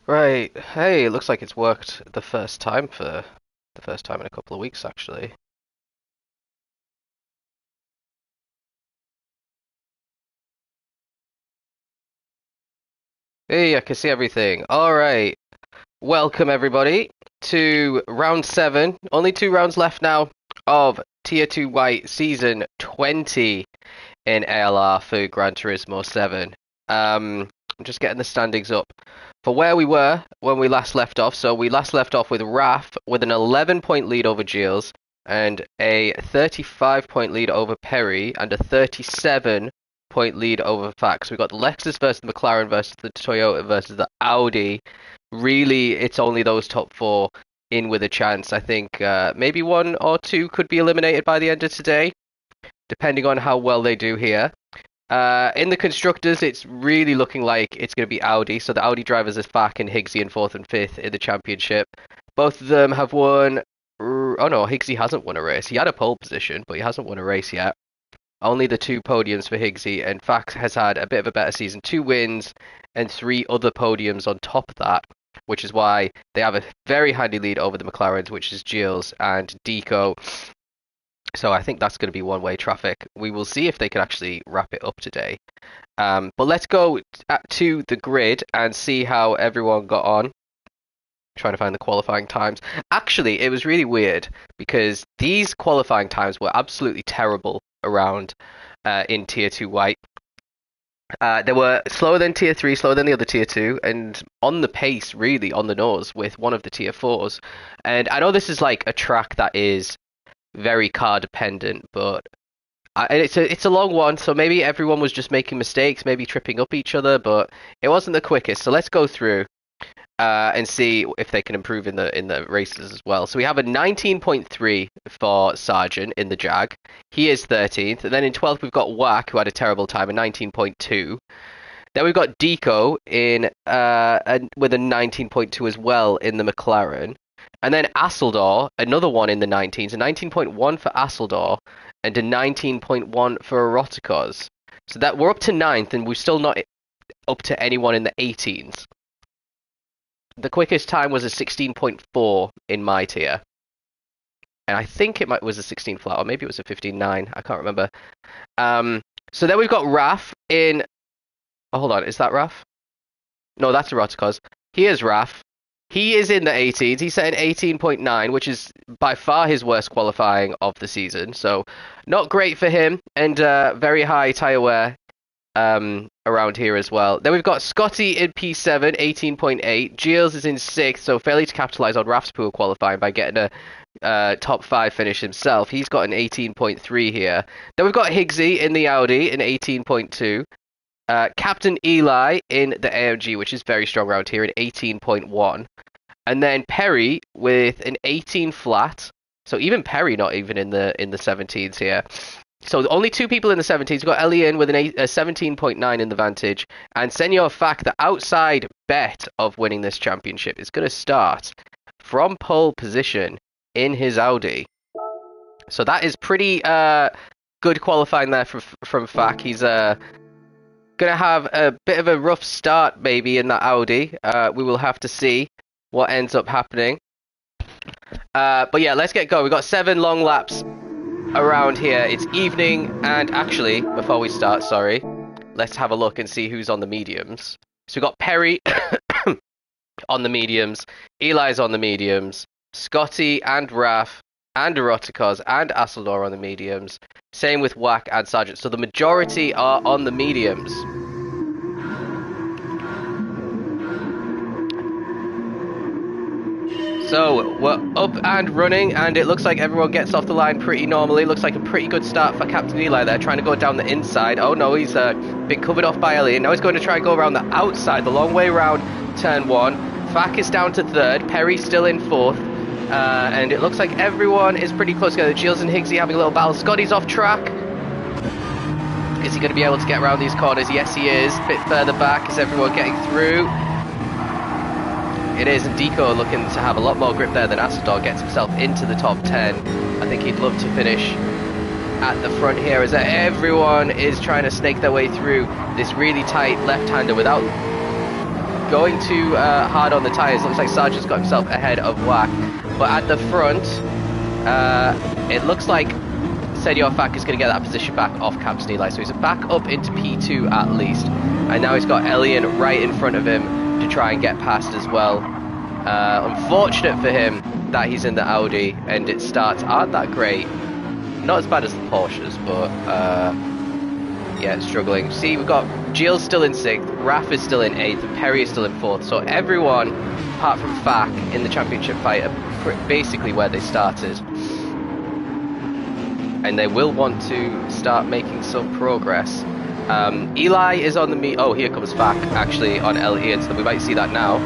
Right. Hey, it looks like it's worked the first time for the first time in a couple of weeks, actually. Hey, I can see everything. All right. Welcome, everybody, to round seven. Only two rounds left now of Tier 2 White Season 20 in ALR for Gran Turismo 7. I'm just getting the standings up for where we were when we last left off. So we last left off with Raf with an 11-point lead over Gilles and a 35-point lead over Perry and a 37-point lead over Fax. We've got the Lexus versus the McLaren versus the Toyota versus the Audi. Really, it's only those top four in with a chance. I think maybe one or two could be eliminated by the end of today, depending on how well they do here. In the constructors, it's really looking like it's going to be Audi. So the Audi drivers are Fak and Higgsy in fourth and fifth in the championship. Both of them have won. Oh no, Higgsy hasn't won a race. He had a pole position, but he hasn't won a race yet. Only the two podiums for Higgsy, and Fak has had a bit of a better season. 2 wins and 3 other podiums on top of that, which is why they have a very handy lead over the McLarens, which is Gilles and Deco. So I think that's going to be one-way traffic. We will see if they can actually wrap it up today. But let's go to the grid and see how everyone got on. Trying to find the qualifying times. Actually, it was really weird because these qualifying times were absolutely terrible around in Tier 2 White. They were slower than Tier 3, slower than the other Tier 2, and on the pace, really, on the nose with one of the Tier 4s. And I know this is like a track that is very car dependent, but it's a long one, so maybe everyone was just making mistakes, maybe tripping up each other, but it wasn't the quickest. So let's go through and see if they can improve in the races as well. So we have a 19.3 for Sargent in the Jag. He is 13th. And then in 12th we've got Wack, who had a terrible time, a 19.2. Then we've got Deco in with a 19.2 as well in the McLaren. And then Asseldor, another one in the 19s, a 19.1 for Asseldor and a 19.1 for Eroticos. So that we're up to 9th and we're still not up to anyone in the 18s. The quickest time was a 16.4 in my tier. And I think it was a 16 flat, or maybe it was a 15.9. I can't remember. So then we've got Raf in... Oh, hold on, is that Raf? No, that's Eroticos. Here's Raf. He is in the 18s. He set an 18.9, which is by far his worst qualifying of the season. So not great for him, and very high tyre wear around here as well. Then we've got Scotty in P7, 18.8. Gilles is in 6th, so fairly to capitalise on Raf's poor qualifying by getting a top 5 finish himself. He's got an 18.3 here. Then we've got Higgsy in the Audi, an 18.2. Captain Eli in the AMG, which is very strong around here, an 18.1. And then Perry with an 18 flat. So even Perry not even in the 17s here. So only two people in the 17s. We've got Elian with a 17.9 in the Vantage. And Senor Fak, the outside bet of winning this championship, is going to start from pole position in his Audi. So that is pretty good qualifying there from Fak. He's going to have a bit of a rough start maybe in that Audi. We will have to see what ends up happening. But yeah, let's get going. We've got 7 long laps around here. It's evening, and actually, before we start, sorry, let's have a look and see who's on the mediums. So we've got Perry on the mediums, Eli's on the mediums, Scotty and Raf and Eroticos and Asseldor on the mediums. Same with Wack and Sargent. So the majority are on the mediums. So we're up and running, and it looks like everyone gets off the line pretty normally. Looks like a pretty good start for Captain Eli there, trying to go down the inside. Oh no, he's been covered off by Elliot. Now he's going to try and go around the outside, the long way around turn 1. Fak is down to 3rd, Perry's still in 4th. And it looks like everyone is pretty close together. Gilles and Higgsy having a little battle. Scotty's off track. Is he going to be able to get around these corners? Yes, he is. A bit further back. Is everyone getting through? It is, and Deco looking to have a lot more grip there than Asseldor gets himself into the top 10. I think he'd love to finish at the front here as everyone is trying to snake their way through this really tight left-hander without going too hard on the tyres. Looks like Sargent's got himself ahead of Wack. But at the front, it looks like Senor Fak is going to get that position back off Captain Eli. So he's back up into P2 at least. And now he's got Elian right in front of him to try and get past as well. Unfortunate for him that he's in the Audi and its starts aren't that great. Not as bad as the Porsches, but yeah, it's struggling. See, we've got Gilles still in 6th, Raf is still in 8th, and Perry is still in 4th. So everyone, apart from Fak, in the championship fight are basically where they started. And they will want to start making some progress. Eli is on the oh, here comes Fak actually on Elian, so we might see that now.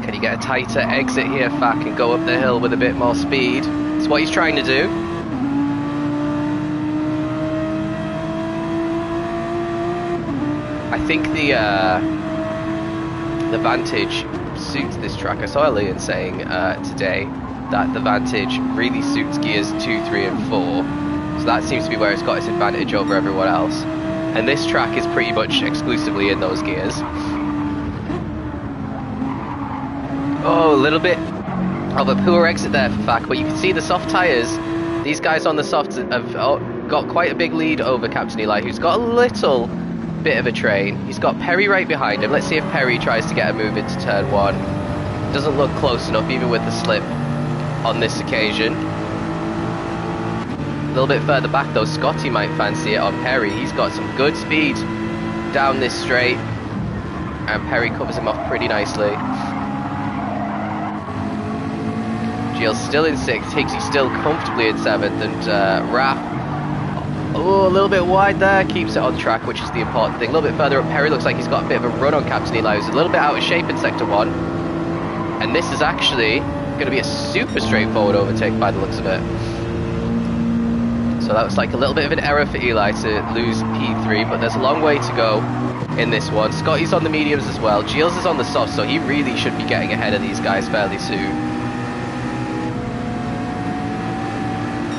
Can he get a tighter exit here, Fak, and go up the hill with a bit more speed? That's what he's trying to do. I think the Vantage suits this track. I saw Elian saying today that the Vantage really suits gears 2, 3 and 4. So that seems to be where it's got its advantage over everyone else. And this track is pretty much exclusively in those gears. Oh, a little bit of a poor exit there for Fak, but you can see the soft tyres. These guys on the softs have got quite a big lead over Captain Eli, who's got a little bit of a train. He's got Perry right behind him. Let's see if Perry tries to get a move into turn 1. Doesn't look close enough, even with the slip on this occasion. A little bit further back though, Scotty might fancy it on Perry. He's got some good speed down this straight, and Perry covers him off pretty nicely. Gilles still in 6th, Higgsy still comfortably in 7th, and Raf, oh, a little bit wide there, keeps it on track, which is the important thing. A little bit further up, Perry looks like he's got a bit of a run on Captain Eli, who's a little bit out of shape in Sector 1. And this is actually going to be a super straightforward overtake by the looks of it. So that was like a little bit of an error for Eli to lose P3, but there's a long way to go in this one. Scotty's on the mediums as well. Gilles is on the softs, so he really should be getting ahead of these guys fairly soon.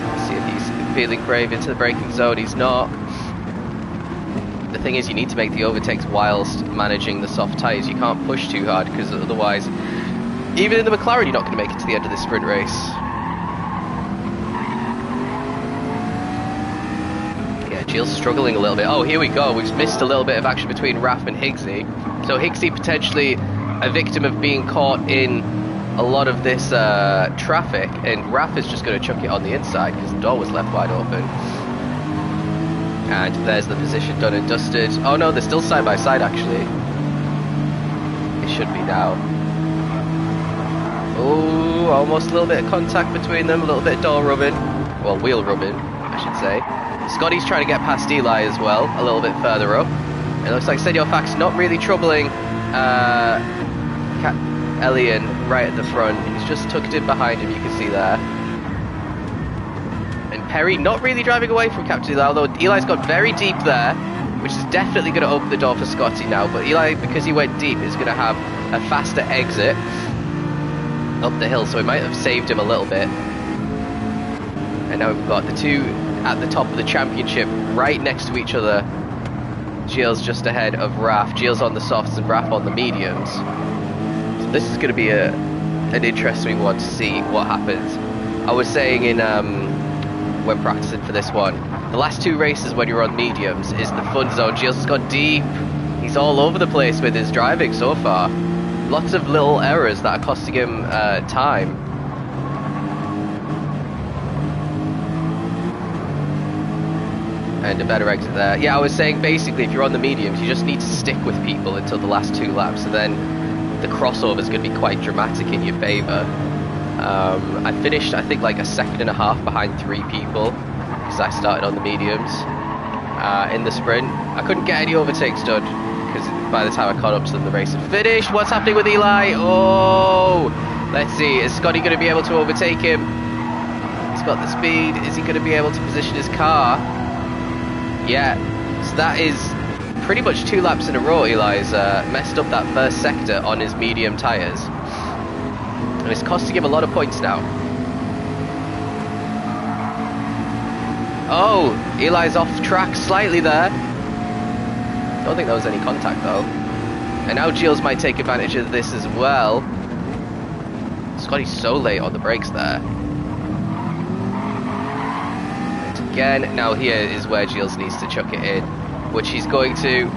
Let's see if he's feeling brave into the braking zone. He's not. The thing is, you need to make the overtakes whilst managing the soft tyres. You can't push too hard, because otherwise, even in the McLaren, you're not going to make it to the end of this sprint race. Yeah, Gilles struggling a little bit. Oh, here we go. We've missed a little bit of action between Raf and Higgsy. So Higgsy potentially a victim of being caught in a lot of this traffic, and Raf is just going to chuck it on the inside because the door was left wide open. And there's the position done and dusted. Oh no, they're still side by side actually. It should be now. Oh, almost a little bit of contact between them, a little bit of door rubbing. Well, wheel rubbing, I should say. Scotty's trying to get past Eli as well, a little bit further up. It looks like Senor Fak's not really troubling Elian right at the front. He's just tucked in behind him, you can see there. And Perry not really driving away from Captain Eli, although Eli's got very deep there, which is definitely going to open the door for Scotty now. But Eli, because he went deep, is going to have a faster exit up the hill, so he might have saved him a little bit. And now we've got the two at the top of the championship right next to each other. Gilles just ahead of Raf. Gilles on the softs and Raf on the mediums. So this is going to be an interesting one to see what happens. I was saying in when practicing for this one, the last two races when you're on mediums is the fun zone. Gilles has got deep. He's all over the place with his driving so far. Lots of little errors that are costing him time. And a better exit there. Yeah, I was saying basically if you're on the mediums, you just need to stick with people until the last 2 laps, and then the crossover is going to be quite dramatic in your favour. I finished, I think, like a 2.5 seconds behind 3 people because I started on the mediums in the sprint. I couldn't get any overtakes done, because by the time I caught up to them, the race had finished. What's happening with Eli? Oh, let's see. Is Scotty going to be able to overtake him? He's got the speed. Is he going to be able to position his car? Yeah. So that is pretty much 2 laps in a row. Eli's messed up that first sector on his medium tyres. And it's costing him a lot of points now. Oh, Eli's off track slightly there. Don't think there was any contact though. And now Gilles might take advantage of this as well. Scotty's so late on the brakes there. And again, now here is where Gilles needs to chuck it in, which he's going to.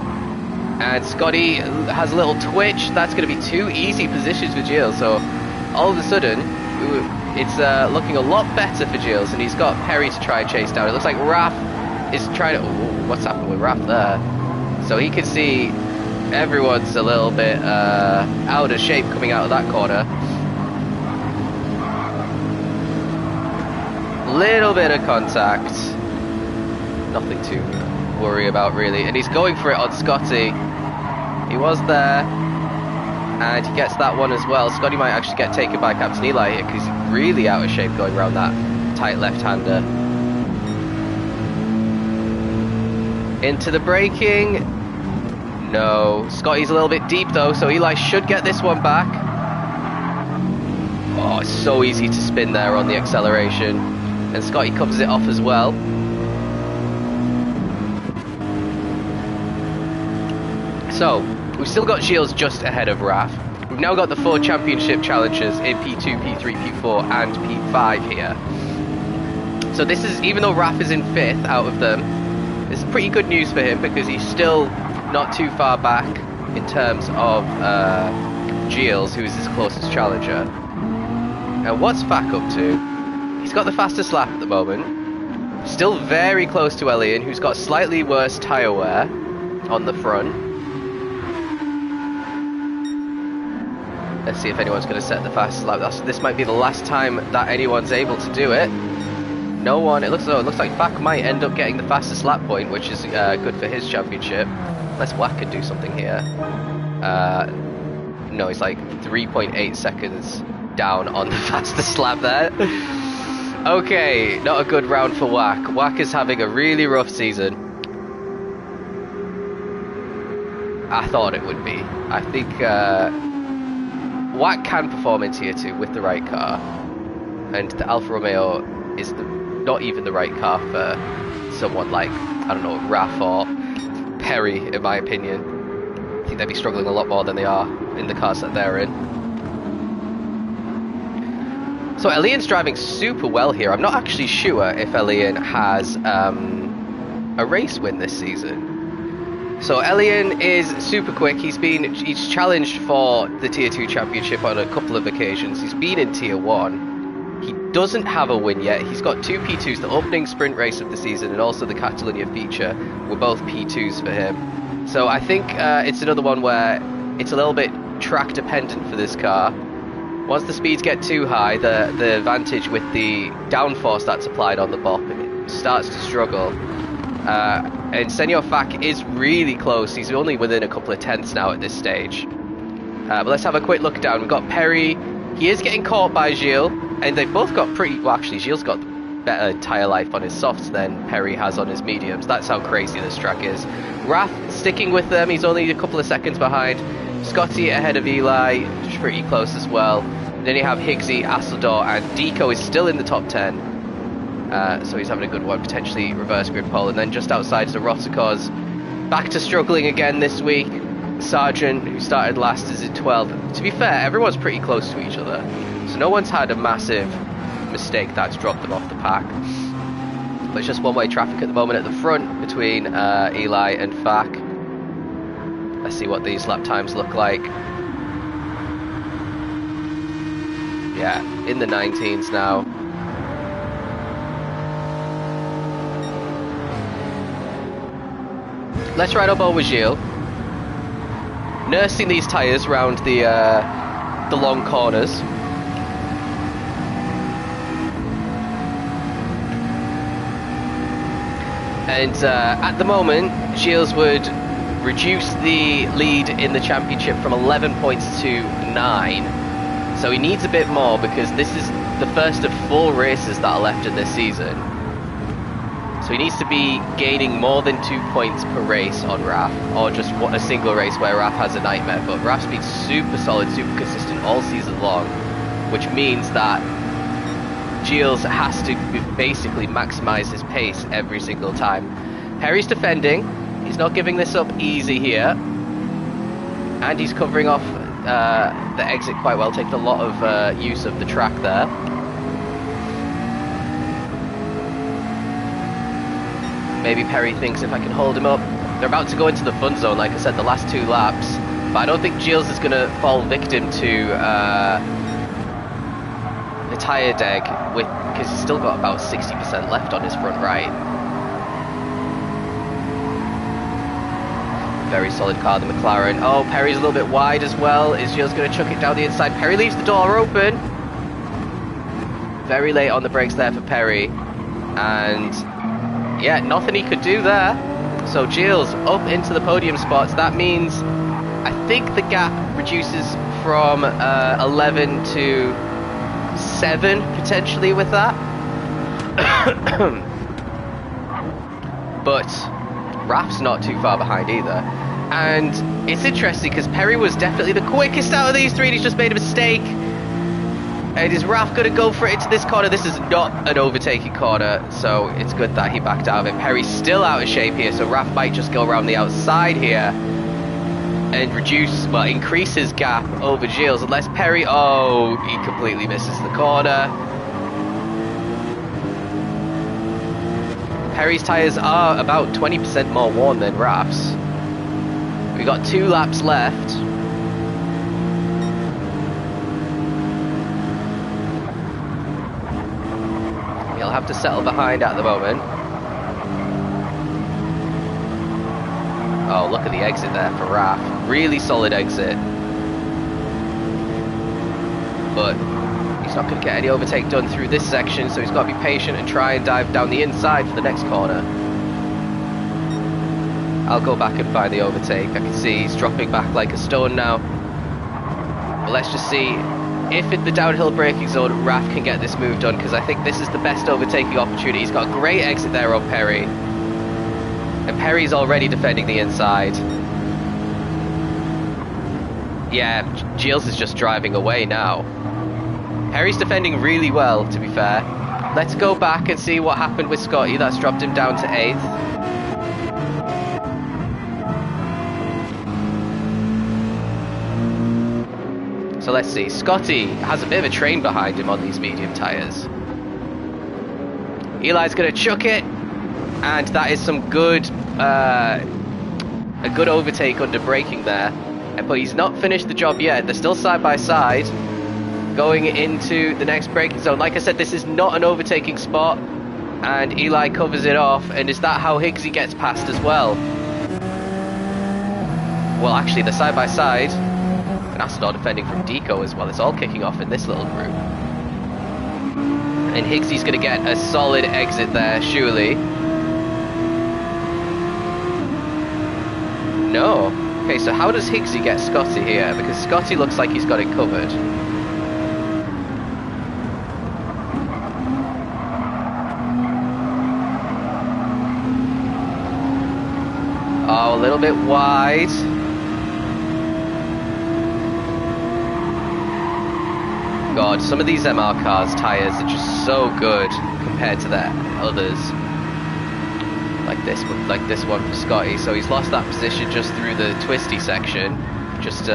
And Scotty has a little twitch. That's going to be 2 easy positions for Gilles. So all of a sudden, it's looking a lot better for Gilles, and he's got Perry to try and chase down. It looks like Raf is trying to... Ooh, what's happened with Raf there? So he can see everyone's a little bit out of shape coming out of that corner. Little bit of contact. Nothing to worry about really. And he's going for it on Scotty. He was there. And he gets that one as well. Scotty might actually get taken by Captain Eli here because he's really out of shape going around that tight left-hander. Into the braking. No. Scotty's a little bit deep though, so Eli should get this one back. Oh, it's so easy to spin there on the acceleration. And Scotty covers it off as well. So, we've still got Gilles just ahead of Raf. We've now got the 4 championship challengers in P2, P3, P4 and P5 here. So this is, even though Raf is in 5th out of them, it's pretty good news for him because he's still not too far back in terms of Gilles, who is his closest challenger. And what's Fak up to? He's got the fastest lap at the moment. Still very close to Elian, who's got slightly worse tyre wear on the front. Let's see if anyone's going to set the fastest lap. This might be the last time that anyone's able to do it. No one. It looks like Fak might end up getting the fastest lap point, which is good for his championship. Unless Wack can do something here. No, he's like 3.8 seconds down on the fastest lap there. Okay, not a good round for Wack. Wack is having a really rough season. I thought it would be. I think Wack can perform in Tier 2 with the right car. And the Alfa Romeo is not even the right car for someone like, I don't know, Raf or Perry, in my opinion. I think they'd be struggling a lot more than they are in the cars that they're in. So Elian's driving super well here. I'm not actually sure if Elian has a race win this season. So Elian is super quick. He's challenged for the Tier 2 championship on a couple of occasions. He's been in Tier 1. He doesn't have a win yet. He's got 2 P2s, the opening sprint race of the season and also the Catalunya feature were both P2s for him. So I think it's another one where it's a little bit track dependent for this car. Once the speeds get too high, the advantage with the downforce that's applied on the BOP starts to struggle. And Senor Fak is really close. He's only within a couple of tenths now at this stage. But let's have a quick look down. We've got Perry. He is getting caught by Gilles. And they've both got pretty... Well, actually, Gilles got better tyre life on his softs than Perry has on his mediums. That's how crazy this track is. Raf sticking with them. He's only a couple of seconds behind. Scotty ahead of Eli, pretty close as well. Then you have Higgsy, Asador, and Deco is still in the top 10. So he's having a good one, potentially reverse grid pole. And then just outside is the Rotikos. Back to struggling again this week. Sargent, who started last, is in 12th. To be fair, everyone's pretty close to each other. So no one's had a massive mistake that's dropped them off the pack. But it's just one-way traffic at the moment at the front between Eli and Fak. Let's see what these lap times look like. Yeah, in the 19s now. Let's ride up over Gilles. Nursing these tyres round the long corners. And at the moment, Gilles would reduce the lead in the championship from 11 points to 9. So he needs a bit more because this is the first of 4 races that are left in this season. So he needs to be gaining more than 2 points per race on Raf, or just a single race where Raf has a nightmare. But Raf's been super solid, super consistent all season long, which means that Gilles has to basically maximize his pace every single time. Perry's defending. He's not giving this up easy here. And he's covering off the exit quite well, taking a lot of use of the track there. Maybe Perry thinks if I can hold him up. They're about to go into the fun zone, like I said, the last 2 laps. But I don't think Gilles is going to fall victim to the tyre deg, because he's still got about 60% left on his front right. Very solid car, the McLaren. Oh, Perry's a little bit wide as well. Is Gilles going to chuck it down the inside? Perry leaves the door open. Very late on the brakes there for Perry. And yeah, nothing he could do there. So Gilles up into the podium spots. That means I think the gap reduces from 11 to 7 potentially with that. But Raf's not too far behind either. And it's interesting because Perry was definitely the quickest out of these 3 and he's just made a mistake. And is Raf going to go for it into this corner? This is not an overtaking corner, so it's good that he backed out of it. Perry's still out of shape here, so Raf might just go around the outside here and increase his gap over Gilles, unless Perry, oh, he completely misses the corner. Perry's tyres are about 20% more worn than Raf's. We got 2 laps left. He'll have to settle behind at the moment. Oh, look at the exit there for Raf. Really solid exit. But he's not going to get any overtake done through this section, so he's got to be patient and try and dive down the inside for the next corner. I'll go back and find the overtake. I can see he's dropping back like a stone now. But let's just see if in the downhill braking zone Raf can get this move done, because I think this is the best overtaking opportunity. He's got a great exit there on Perry. And Perry's already defending the inside. Yeah, Gilles is just driving away now. Perry's defending really well, to be fair. Let's go back and see what happened with Scotty. That's dropped him down to 8th. So let's see. Scotty has a bit of a train behind him on these medium tyres. Eli's going to chuck it. And that is some good, a good overtake under braking there. But he's not finished the job yet. They're still side by side, going into the next braking zone. Like I said, this is not an overtaking spot, and Eli covers it off. And is that how Higgsy gets past as well? Well, actually, they're side by side. And Astor defending from Deco as well. It's all kicking off in this little group. And Higgsy's going to get a solid exit there, surely. No. Okay, so how does Higgsy get Scotty here? Because Scotty looks like he's got it covered. Oh, a little bit wide. God, some of these MR cars' tyres are just so good compared to their others. Like this one for Scotty. So he's lost that position just through the twisty section. Just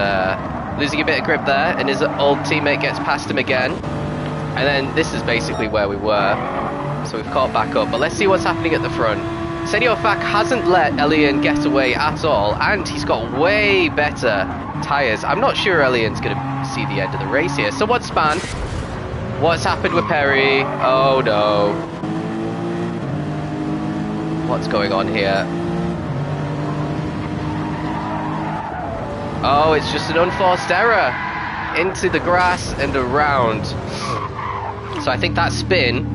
losing a bit of grip there, and his old teammate gets past him again. And then this is basically where we were. So we've caught back up. But let's see what's happening at the front. Senor Fak hasn't let Elian get away at all, and he's got way better tyres. I'm not sure Elian's going to see the end of the race here. So what's Span? What's happened with Perry? Oh no. What's going on here? Oh, it's just an unforced error. Into the grass and around. So I think that spin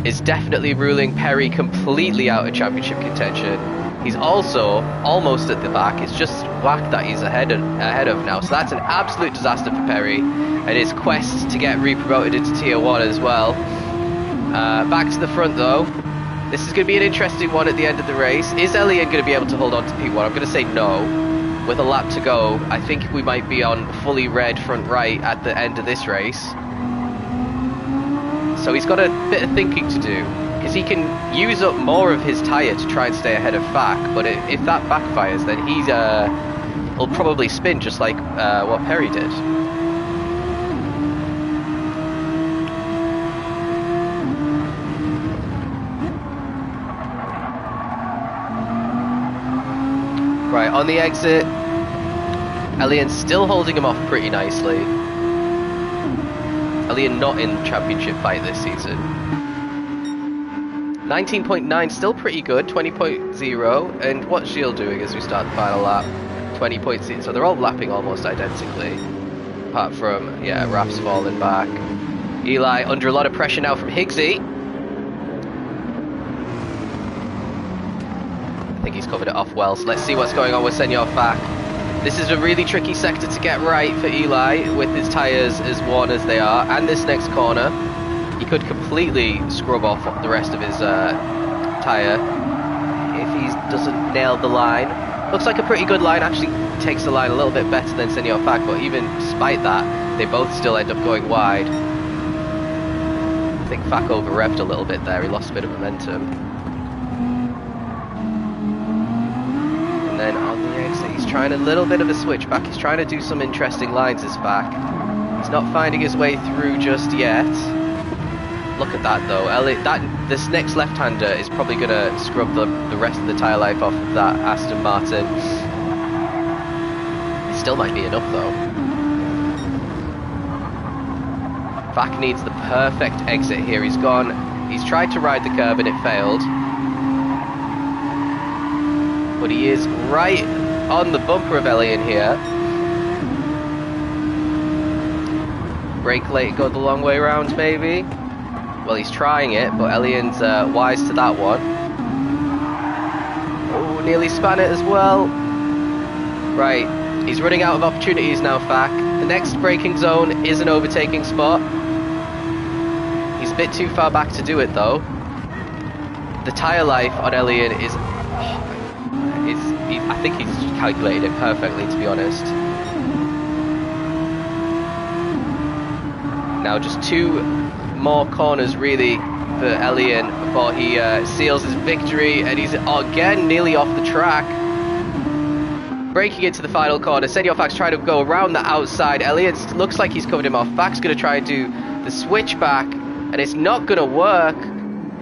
is definitely ruling Perry completely out of championship contention. He's also almost at the back. It's just Wack that he's ahead of now. So that's an absolute disaster for Perry and his quest to get re-promoted into Tier 1 as well. Back to the front though. This is going to be an interesting one at the end of the race. Is Elian going to be able to hold on to P1? I'm going to say no. With a lap to go, I think we might be on fully red front right at the end of this race. So he's got a bit of thinking to do, Because he can use up more of his tyre to try and stay ahead of Fak, but if that backfires, then he'll probably spin just like what Perry did. Right, on the exit, Elian's still holding him off pretty nicely. Elian not in the championship fight this season. 19.9, still pretty good. 20.0, and what's Gilles doing as we start the final lap? 20.6, so they're all lapping almost identically. Apart from, yeah, Raf's falling back. Eli under a lot of pressure now from Higgsy. I think he's covered it off well, so let's see what's going on with Senor Fak. This is a really tricky sector to get right for Eli with his tyres as worn as they are, and this next corner. He could completely scrub off the rest of his tyre if he doesn't nail the line. Looks like a pretty good line, actually takes the line a little bit better than Senor Fak, but even despite that, they both still end up going wide. I think Fak over-revved a little bit there, he lost a bit of momentum. And then on the exit, he's trying a little bit of a switchback, he's trying to do some interesting lines as Fak. He's not finding his way through just yet. Look at that though, this next left-hander is probably going to scrub the rest of the tyre life off of that Aston Martin. It still might be enough though. Fak needs the perfect exit here, he's tried to ride the curb and it failed. But he is right on the bumper of Elian here. Brake late, go the long way round maybe. Well, he's trying it, but Elian's wise to that one. Oh, nearly span it as well. Right, he's running out of opportunities now, Fak. The next braking zone is an overtaking spot. He's a bit too far back to do it, though. The tyre life on Elian is... I think he's calculated it perfectly, to be honest. Now just two more corners really for Elian before he seals his victory, and he's again nearly off the track. Breaking into the final corner, Senor Fak's trying to go around the outside. Elian looks like he's covered him off. Fak's going to try and do the switchback, and it's not going to work.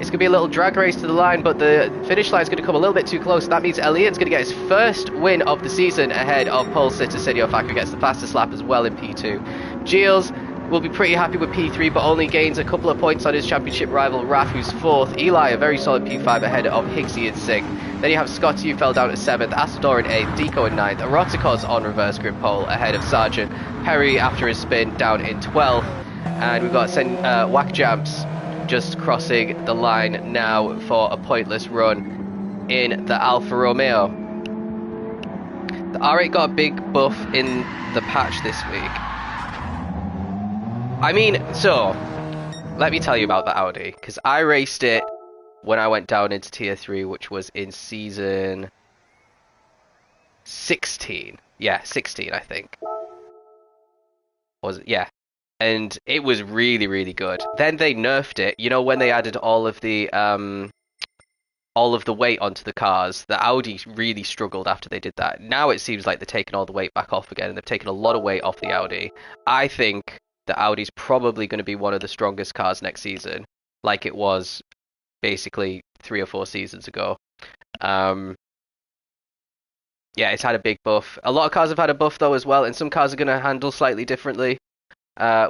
It's going to be a little drag race to the line, but the finish line is going to come a little bit too close. That means Elian's going to get his first win of the season ahead of pole sitter Senor Fak, who gets the fastest lap as well in P2. Gilles will be pretty happy with P3, but only gains a couple of points on his championship rival Raf, who's 4th. Eli, a very solid P5 ahead of Higgsy in 6th. Then you have Scotty, who fell down at 7th, Astador in 8th, Deco in 9th, Eroticos on reverse grid pole ahead of Sargent, Perry after his spin down in 12th, and we've got Whack Jamps just crossing the line now for a pointless run in the Alfa Romeo. The R8 got a big buff in the patch this week. I mean, so, let me tell you about the Audi, because I raced it when I went down into Tier 3, which was in season 16. Yeah, 16, I think. Was it? Yeah. And it was really, really good. Then they nerfed it, you know, when they added all of the weight onto the cars. The Audi really struggled after they did that. Now it seems like they're taking all the weight back off again, and they've taken a lot of weight off the Audi. I think the Audi's probably going to be one of the strongest cars next season, like it was basically 3 or 4 seasons ago. Yeah, it's had a big buff. A lot of cars have had a buff though as well, and some cars are going to handle slightly differently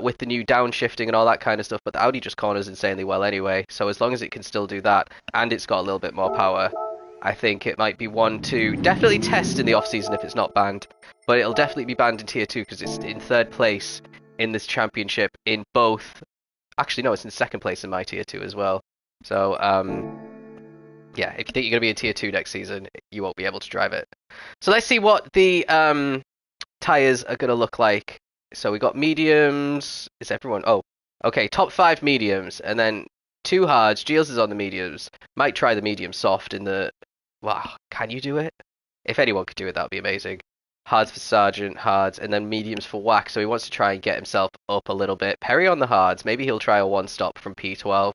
with the new downshifting and all that kind of stuff, but the Audi just corners insanely well anyway, so as long as it can still do that, and it's got a little bit more power, I think it might be one to definitely test in the off-season if it's not banned, but it'll definitely be banned in Tier 2 because it's in 3rd place in this championship in both. Actually, no, it's in 2nd place in my Tier 2 as well. So, yeah, if you think you're going to be in Tier 2 next season, you won't be able to drive it. So let's see what the tyres are going to look like. So we got mediums. Is everyone? Oh, okay, top 5 mediums, and then 2 hards. Gilles is on the mediums. Might try the medium soft in the... Wow, can you do it? If anyone could do it, that would be amazing. Hards for Sargent, hards, and then mediums for Whack. So he wants to try and get himself up a little bit. Perry on the hards. Maybe he'll try a 1-stop from P12.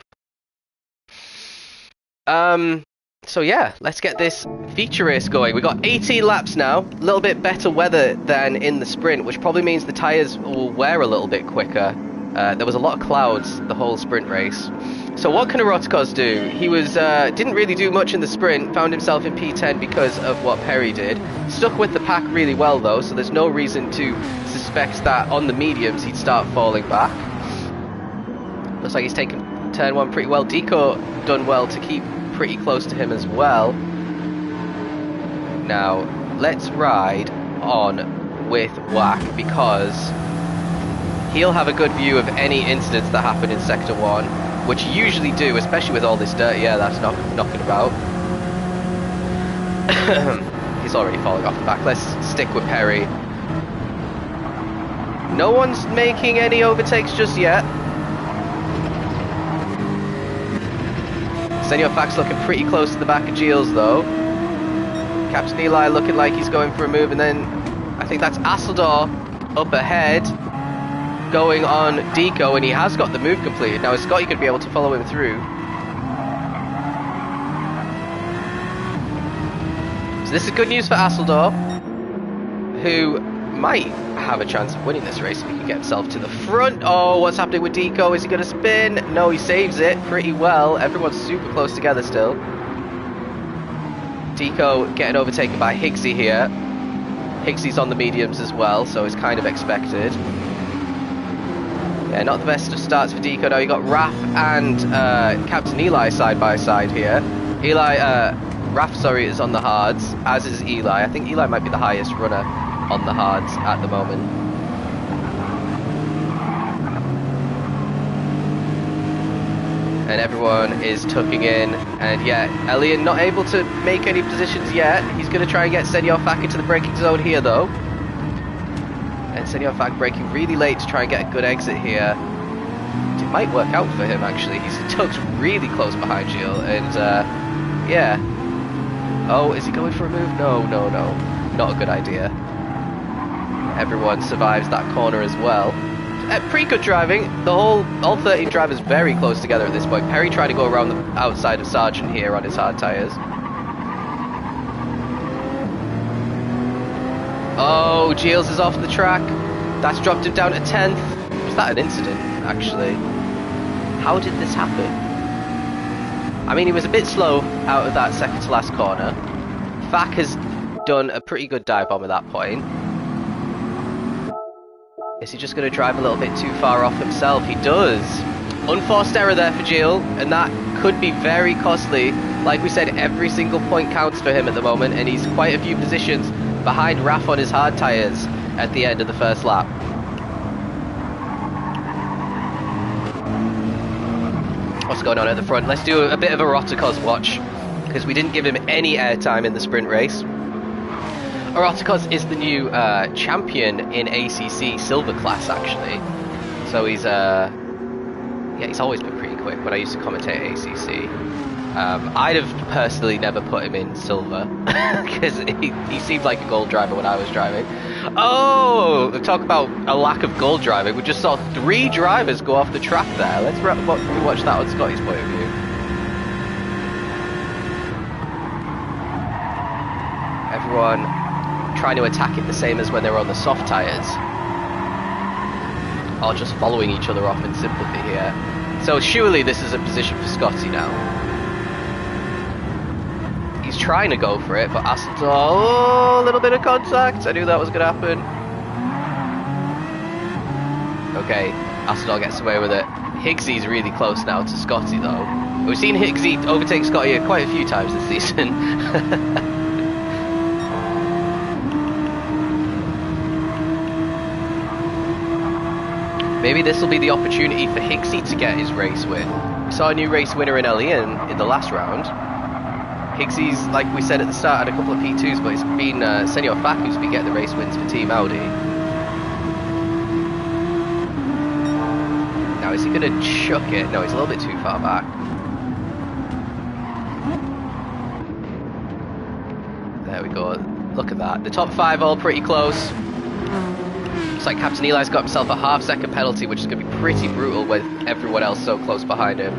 So yeah, let's get this feature race going. We've got 18 laps now, a little bit better weather than in the sprint, which probably means the tyres will wear a little bit quicker. There was a lot of clouds the whole sprint race. So what can Eroticos do? He didn't really do much in the sprint, found himself in P10 because of what Perry did. Stuck with the pack really well though, so there's no reason to suspect that on the mediums he'd start falling back. Looks like he's taken turn 1 pretty well. Deco done well to keep pretty close to him as well. Now, let's ride on with Whack because he'll have a good view of any incidents that happen in Sector 1, which you usually do, especially with all this dirt, yeah, that's knocking about. He's already falling off the back. Let's stick with Perry. No one's making any overtakes just yet. Senor Fac's looking pretty close to the back of Gilles though. Captain Eli looking like he's going for a move, and then I think that's Asseldor up ahead going on Deco, and he has got the move completed. Now is Scotty going to be able to follow him through? So this is good news for Asseldor, who might have a chance of winning this race if he can get himself to the front. Oh, what's happening with Deco? Is he going to spin? No, he saves it pretty well. Everyone's super close together still. Deco getting overtaken by Higgsy here. Higgsy's on the mediums as well, so it's kind of expected. Yeah, not the best of starts for Deco. Now you got Raf and Captain Eli side by side here. Raf, sorry, is on the hards, as is Eli. I think Eli might be the highest runner on the hards at the moment. And everyone is tucking in, and yeah, Elian not able to make any positions yet. He's going to try and get Senor Fac into the braking zone here though. And Senor Fac braking really late to try and get a good exit here. It might work out for him actually. He's tucked really close behind Gilles, and yeah. Oh, is he going for a move? No, not a good idea. Everyone survives that corner as well. Pretty good driving. All 13 drivers very close together at this point. Perry trying to go around the outside of Sargent here on his hard tyres. Oh, Gilles is off the track. That's dropped him down to 10th. Was that an incident, actually? How did this happen? I mean, he was a bit slow out of that second to last corner. Fac has done a pretty good dive bomb at that point. Is he just going to drive a little bit too far off himself? He does. Unforced error there for Gilles, and that could be very costly. Like we said, every single point counts for him at the moment, and he's quite a few positions behind Raf on his hard tyres at the end of the first lap. What's going on at the front? Let's do a bit of a Eroticos watch, because we didn't give him any airtime in the sprint race. Eroticos is the new champion in ACC silver class, actually. So he's he's always been pretty quick when I used to commentate ACC. I'd have personally never put him in silver because he seemed like a gold driver when I was driving. Oh, talk about a lack of gold driving. We just saw 3 drivers go off the track there. Let's watch that on Scotty's point of view. Everyone trying to attack it the same as when they were on the soft tyres, or just following each other off in sympathy here. So surely this is a position for Scotty now. He's trying to go for it, but Asseldor, oh, a little bit of contact. I knew that was going to happen. Okay, Asseldor gets away with it. Higgsy's really close now to Scotty though. We've seen Higgsy overtake Scotty quite a few times this season. Maybe this will be the opportunity for Higgsy to get his race win. We saw a new race winner in Elian in the last round. Higgsy's, like we said at the start, had a couple of P2s, but it's been Senor Fac who's been getting the race wins for Team Audi. Now, is he going to chuck it? No, he's a little bit too far back. There we go. Look at that. The top 5 all pretty close. Looks like Captain Eli's got himself a half-second penalty, which is going to be pretty brutal with everyone else so close behind him.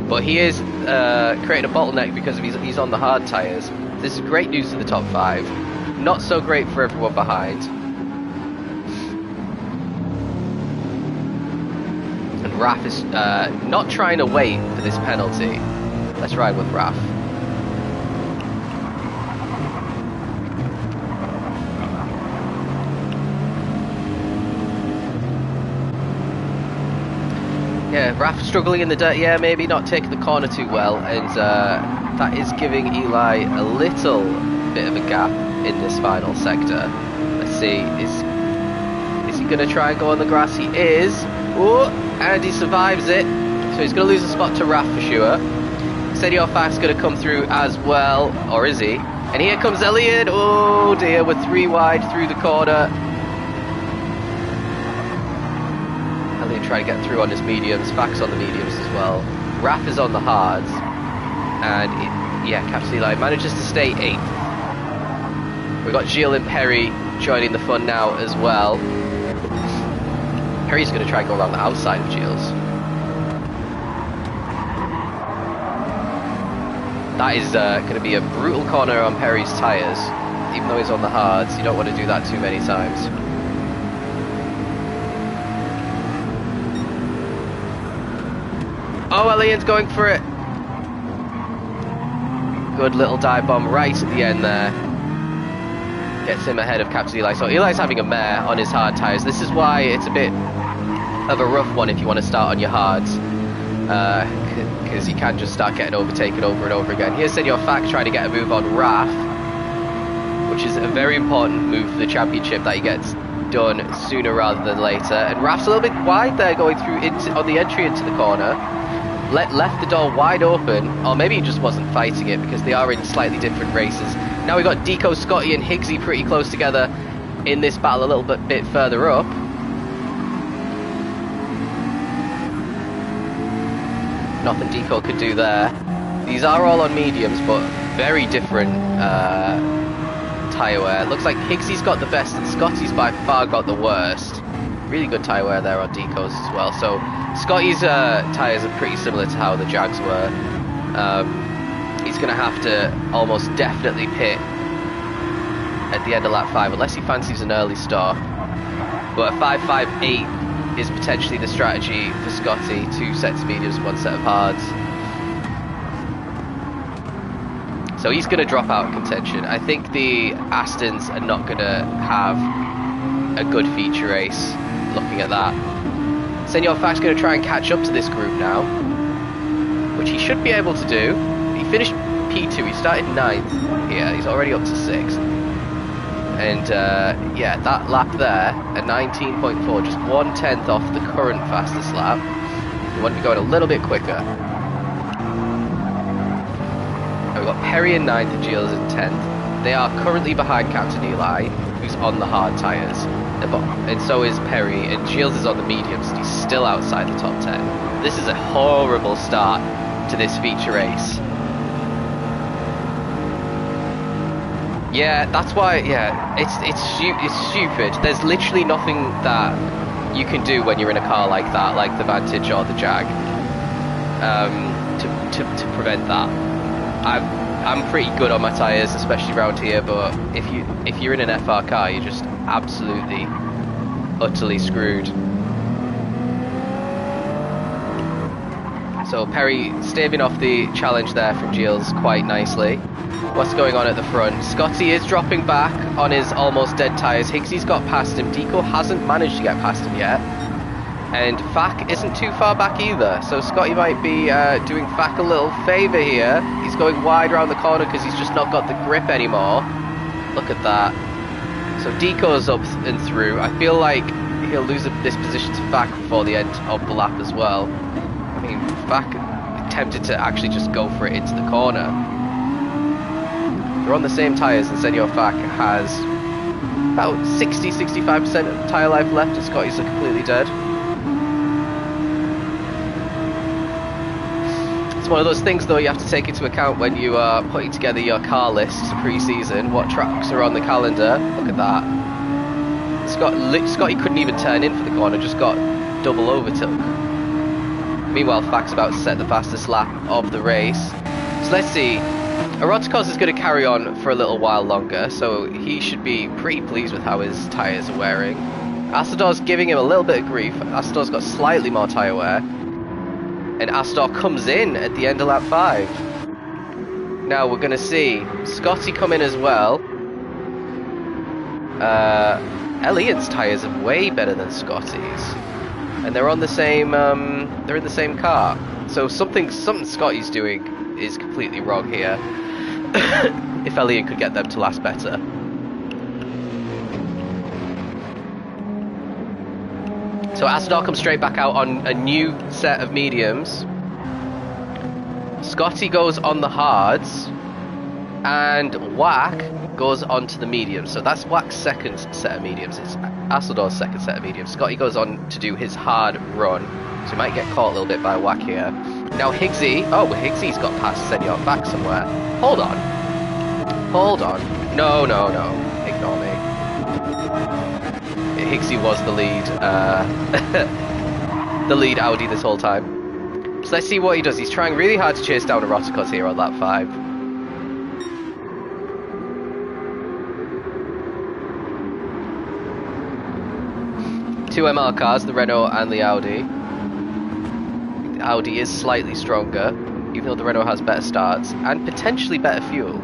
But he is creating a bottleneck because of he's on the hard tyres. This is great news for the top 5. Not so great for everyone behind. And Raf is not trying to wait for this penalty. Let's ride with Raf. Yeah, Raf struggling in the dirt, yeah, maybe not taking the corner too well, and that is giving Eli a little bit of a gap in this final sector. Let's see, is he going to try and go on the grass? He is. Oh, and he survives it, so he's going to lose a spot to Raf for sure. Senor Fac's going to come through as well, or is he? And here comes Elliot, oh dear, we're 3 wide through the corner. Try to get through on his mediums, Fac's on the mediums as well. Raf is on the hards, and yeah, Captain Eli manages to stay 8th. We've got Gilles and Perry joining the fun now as well. Perry's going to try and go around the outside of Gilles. That is going to be a brutal corner on Perry's tyres, even though he's on the hards. You don't want to do that too many times. Oh, Elian's going for it. Good little dive bomb right at the end there. Gets him ahead of Captain Eli. So Eli's having a mare on his hard tyres. This is why it's a bit of a rough one if you want to start on your hards. Because you can just start getting overtaken over and over again. Here's Senor Fac trying to get a move on Raf, which is a very important move for the championship that he gets done sooner rather than later. And Raf's a little bit wide there going through on the entry into the corner. Left the door wide open, or maybe he just wasn't fighting it because they are in slightly different races. Now we've got Deco, Scotty and Higgsy pretty close together in this battle a little bit further up. Nothing Deco could do there. These are all on mediums, but very different tyre wear. Looks like Higgsy's got the best and Scotty's by far got the worst. Really good tyre wear there on Deco's as well. So Scotty's tyres are pretty similar to how the Jags were. He's going to have to almost definitely pit at the end of lap 5 unless he fancies an early stop. But a 5.58 is potentially the strategy for Scotty. 2 sets of mediums, 1 set of hards. So he's going to drop out of contention. I think the Astons are not going to have a good feature race looking at that. Senor Fac's going to try and catch up to this group now, which he should be able to do. He finished P2, he started 9th here, he's already up to 6th. And yeah, that lap there, a 19.4, just 1/10 off the current fastest lap. You want to be going a little bit quicker. And we've got Perry in 9th and Gilles in 10th. They are currently behind Captain Eli, who's on the hard tyres. And so is Perry, and Gilles is on the mediums, and he's still outside the top 10. This is a horrible start to this feature race. Yeah, that's why, yeah, it's stupid. There's literally nothing that you can do when you're in a car like that, like the Vantage or the Jag, to prevent that. I'm pretty good on my tyres, especially around here, but if you're in an FR car, you're just absolutely, utterly screwed. So Perry staving off the challenge there from Gilles quite nicely. What's going on at the front? Scotty is dropping back on his almost dead tyres. Higgsy's got past him. Deco hasn't managed to get past him yet. And Fac isn't too far back either, so Scotty might be doing Fac a little favour here. He's going wide around the corner because he's just not got the grip anymore. Look at that. So Deco's up and through. I feel like he'll lose this position to Fac before the end of the lap as well. I mean, Fac attempted to actually just go for it into the corner. They're on the same tyres, and Senor Fac has about 60-65% of tyre life left, and Scotty's are completely dead. It's one of those things, though, you have to take into account when you are putting together your car list pre-season. What tracks are on the calendar? Look at that. Scotty couldn't even turn in for the corner, just got double overtook. I Meanwhile, Fak's about to set the fastest lap of the race. So let's see. Erotikos is going to carry on for a little while longer, so he should be pretty pleased with how his tyres are wearing. Asador's giving him a little bit of grief. Asador's got slightly more tyre wear. And Asador comes in at the end of lap 5. Now we're going to see Scotty come in as well. Elliot's tyres are way better than Scotty's. And they're on the same, they're in the same car. So something Scotty's doing is completely wrong here. If Elliot could get them to last better. So Asador comes straight back out on a new set of mediums. Scotty goes on the hards. And Whack goes on to the mediums. So that's Whack's second set of mediums. It's Asador's second set of mediums. Scotty goes on to do his hard run. So he might get caught a little bit by Whack here. Now Higgsy, Higgsy's got past Senor back somewhere. Hold on. No. Ignore me. Higgsy was the lead, the lead Audi this whole time. So let's see what he does. He's trying really hard to chase down Erotikos here on lap 5. Two MR cars, the Renault and the Audi. The Audi is slightly stronger, even though the Renault has better starts and potentially better fuel.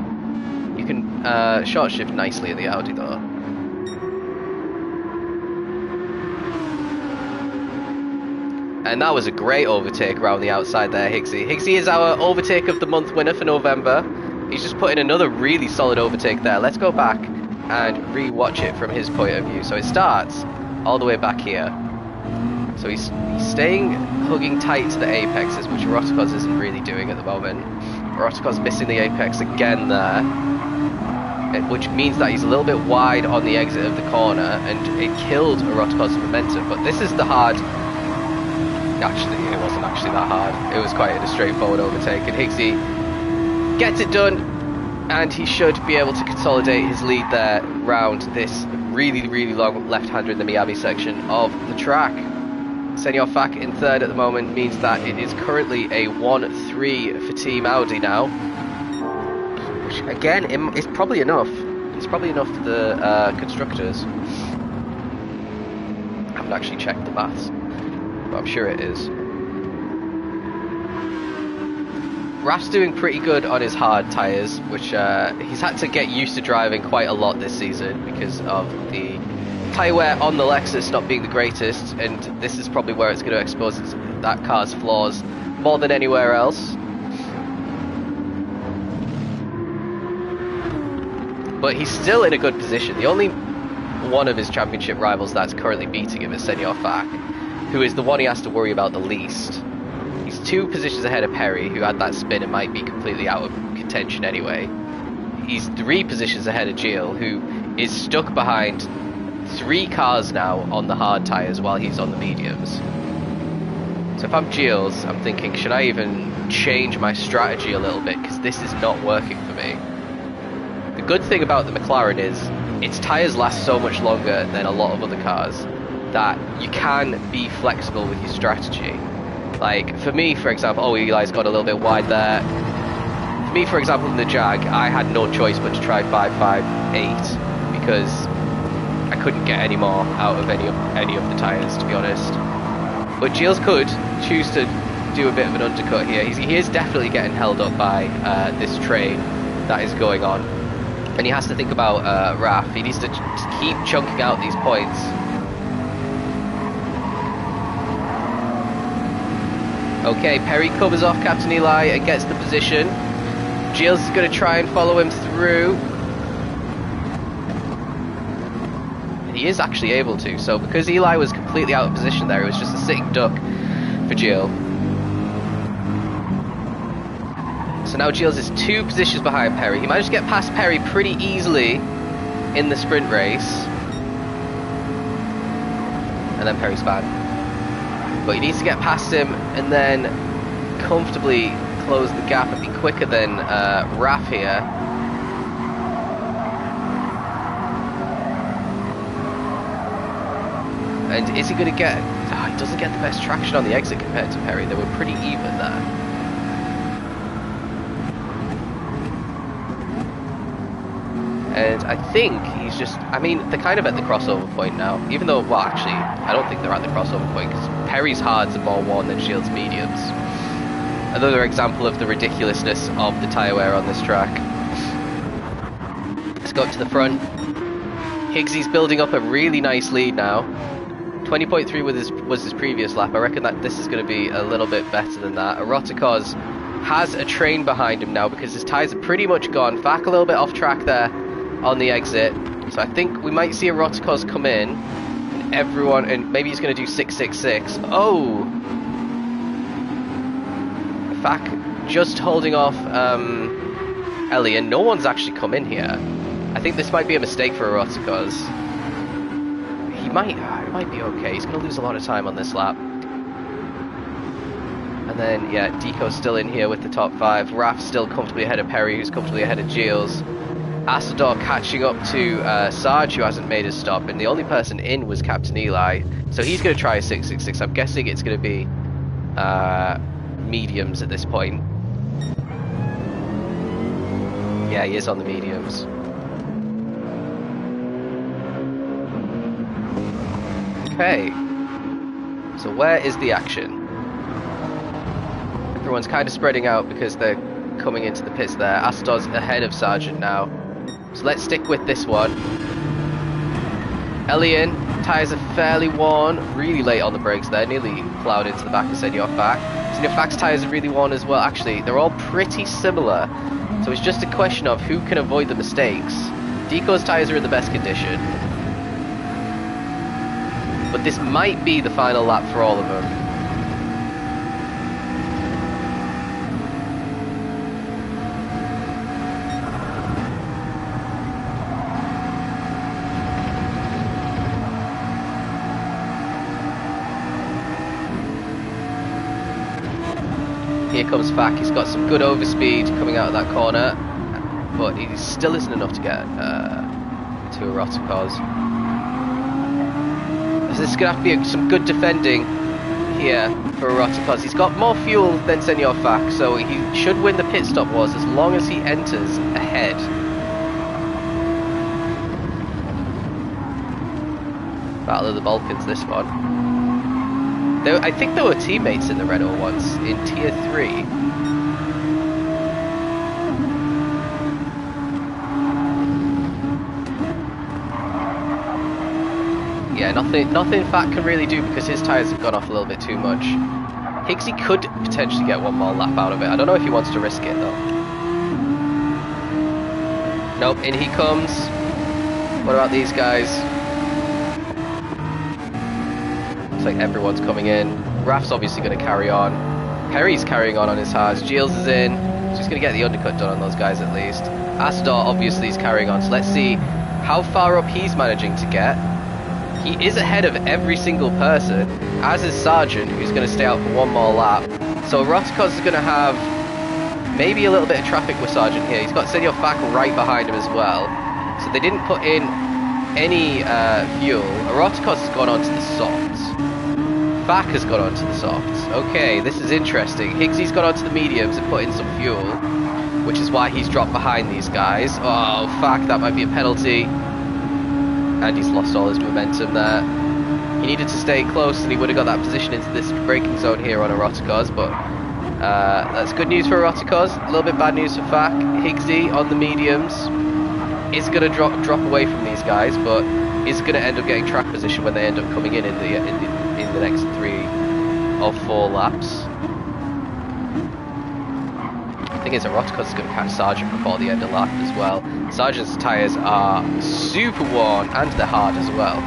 You can short shift nicely in the Audi though. And that was a great overtake around the outside there, Higgsy. Higgsy is our overtake of the month winner for November. He's just put in another really solid overtake there. Let's go back and re-watch it from his point of view. So it starts all the way back here. So he's staying hugging tight to the apexes, which Erotikos isn't really doing at the moment. Erotikos missing the apex again there, which means that he's a little bit wide on the exit of the corner, and it killed Erotikos' momentum. But this is the hard... Actually, it wasn't actually that hard. It was quite a straightforward overtake, and Higgsy gets it done, and he should be able to consolidate his lead there round this really long left-hander in the Miyabi section of the track. Senor Fak in third at the moment means that it is currently a 1-3 for Team Audi now, which again is probably enough. It's probably enough for the constructors. I haven't actually checked the maths, but I'm sure it is. Raf's doing pretty good on his hard tyres, which he's had to get used to driving quite a lot this season because of the tyre wear on the Lexus not being the greatest, and this is probably where it's going to expose that car's flaws more than anywhere else. But he's still in a good position. The only one of his championship rivals that's currently beating him is Senor Fak, who is the one he has to worry about the least. He's 2 positions ahead of Perry, who had that spin and might be completely out of contention anyway. He's 3 positions ahead of Gilles, who is stuck behind 3 cars now on the hard tyres while he's on the mediums. So if I'm Gilles, I'm thinking, should I even change my strategy a little bit, because this is not working for me. The good thing about the McLaren is its tyres last so much longer than a lot of other cars that you can be flexible with your strategy. Like, for me, for example, Eli's got a little bit wide there. For me, for example, in the Jag, I had no choice but to try 5.58 because I couldn't get any more out of any of the tyres, to be honest. But Gilles could choose to do a bit of an undercut here. He is definitely getting held up by this train that is going on. And he has to think about Raf. He needs to keep chunking out these points. Okay, Perry covers off Captain Eli and gets the position. Gilles is going to try and follow him through. And he is actually able to. So because Eli was completely out of position there, it was just a sitting duck for Gilles. So now Gilles is 2 positions behind Perry. He managed to get past Perry pretty easily in the sprint race. And then Perry's bad. But he needs to get past him and then comfortably close the gap and be quicker than Raf here. And is he going to get... Oh, he doesn't get the best traction on the exit compared to Perry. They were pretty even there. And I think he's just, I mean, they're kind of at the crossover point now. Even though, well, actually, I don't think they're at the crossover point because Perry's hards are more worn than Shield's mediums. Another example of the ridiculousness of the tyre wear on this track. Let's go up to the front. Higgsy's building up a really nice lead now. 20.3 was his previous lap. I reckon that this is going to be a little bit better than that. Eroticos has a train behind him now because his tyres are pretty much gone. Fack a little bit off track there on the exit. So I think we might see Eroticos come in. And everyone, and maybe he's going to do 666. Oh! Fack just holding off Ellie, and no one's actually come in here. I think this might be a mistake for Eroticos. He might be okay. He's going to lose a lot of time on this lap. And then, yeah, Deco's still in here with the top 5. Raf's still comfortably ahead of Perry, who's comfortably ahead of Giles. Asador catching up to Sarge, who hasn't made a stop, and the only person in was Captain Eli. So he's going to try a 666. I'm guessing it's going to be mediums at this point. Yeah, he is on the mediums. Okay, so where is the action? Everyone's kind of spreading out because they're coming into the pits there. Asador's ahead of Sargent now. So let's stick with this one. Elian, tyres are fairly worn, really late on the brakes there, nearly ploughed into the back of Senor Fack. Senor Fack's tyres are really worn as well. Actually, they're all pretty similar. So it's just a question of who can avoid the mistakes. Deco's tyres are in the best condition. But this might be the final lap for all of them. Here comes Fack. He's got some good overspeed coming out of that corner, but he still isn't enough to get to Eroticos. This is going to have to be some good defending here for Eroticos. He's got more fuel than Senor Fack, so he should win the pit stop wars as long as he enters ahead. Battle of the Balkans, this one. I think there were teammates in the Renault once, in Tier 3. Yeah, nothing Fat can really do because his tyres have gone off a little bit too much. Higgsy could potentially get one more lap out of it. I don't know if he wants to risk it though. Nope, in he comes. What about these guys? Looks like everyone's coming in. Raf's obviously going to carry on. Perry's carrying on his hards. Giles is in. So he's going to get the undercut done on those guys at least. Asador obviously is carrying on. So let's see how far up he's managing to get. He is ahead of every single person, as is Sargent, who's going to stay out for one more lap. So Eroticos is going to have maybe a little bit of traffic with Sargent here. He's got Senor Fack right behind him as well. So they didn't put in any fuel. Eroticos has gone onto the softs. Fack has gone onto the softs. Okay, this is interesting. Higgsy's gone onto the mediums and put in some fuel, which is why he's dropped behind these guys. Oh, Fack, that might be a penalty. And he's lost all his momentum there. He needed to stay close and he would have got that position into this braking zone here on Eroticos, but that's good news for Eroticos, a little bit bad news for Fack. Higgsy on the mediums is going to drop away from these guys, but is going to end up getting track position when they end up coming in the next 3 or 4 laps. I think it's Eroticos is going to catch Sargent before the end of lap as well. Sargent's tyres are super worn and they're hard as well.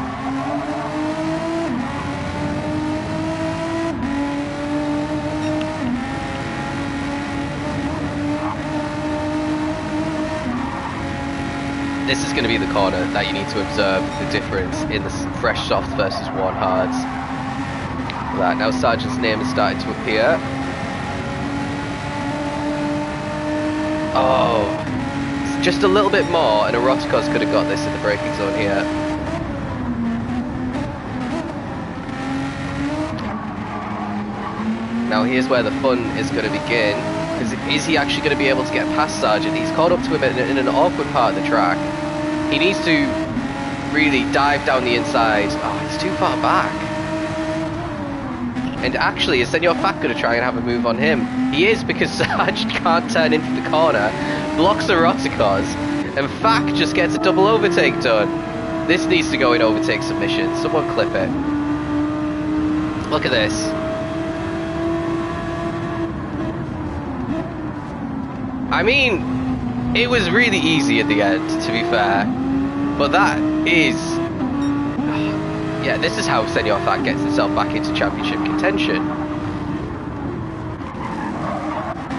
This is going to be the corner that you need to observe the difference in the fresh softs versus worn hards. Right, now Sargent's name is starting to appear. Oh, just a little bit more and Eroticos could have got this in the braking zone here. Now here's where the fun is going to begin. Because is he actually going to be able to get past Sargent? He's caught up to him in an awkward part of the track. He needs to really dive down the inside. Oh, he's too far back. And actually, is Senor Fat going to try and have a move on him? He is, because Sarge can't turn into the corner, blocks the Roticos, and Fak just gets a double overtake done. This needs to go in overtake submission. Someone clip it. Look at this. I mean, it was really easy at the end, to be fair. But that is... yeah, this is how Senor Fat gets himself back into championship contention.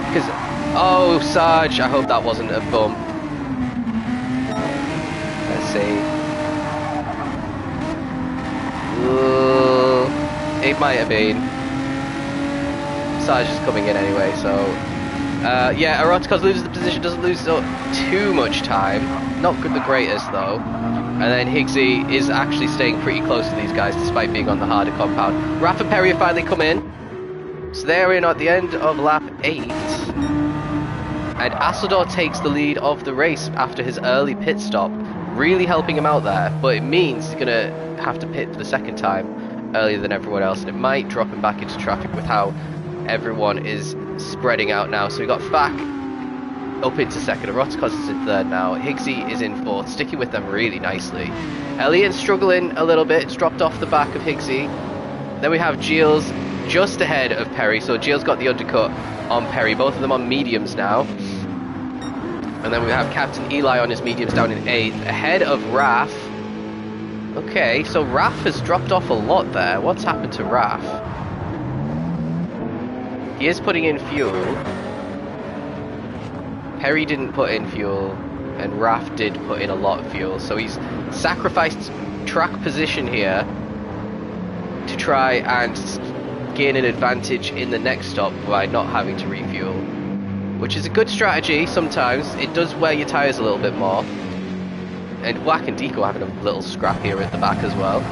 Because... oh, Sarge, I hope that wasn't a bump. Let's see. It might have been. Sarge is coming in anyway, so... yeah, Eroticos loses the position, doesn't lose too much time. Not good, the greatest though. And then Higgsy is actually staying pretty close to these guys despite being on the harder compound. Raph and Perry have finally come in. So they're in at the end of lap 8. And Asador takes the lead of the race after his early pit stop. Really helping him out there, but it means he's going to have to pit for the second time earlier than everyone else. And it might drop him back into traffic with how everyone is spreading out now. So we got Fak up into second, Eroticos is in third now, Higgsy is in fourth, sticking with them really nicely. Elliot's struggling a little bit, it's dropped off the back of Higgsy. Then we have Giles just ahead of Perry, so Giles got the undercut on Perry, both of them on mediums now. And then we have Captain Eli on his mediums down in 8th, ahead of Raf. Okay, so Raf has dropped off a lot there. What's happened to Raf? He is putting in fuel. Perry didn't put in fuel, and Raf did put in a lot of fuel. So he's sacrificed track position here to try and gain an advantage in the next stop by not having to refuel. Which is a good strategy sometimes. It does wear your tyres a little bit more. And Wack and Deco having a little scrap here at the back as well.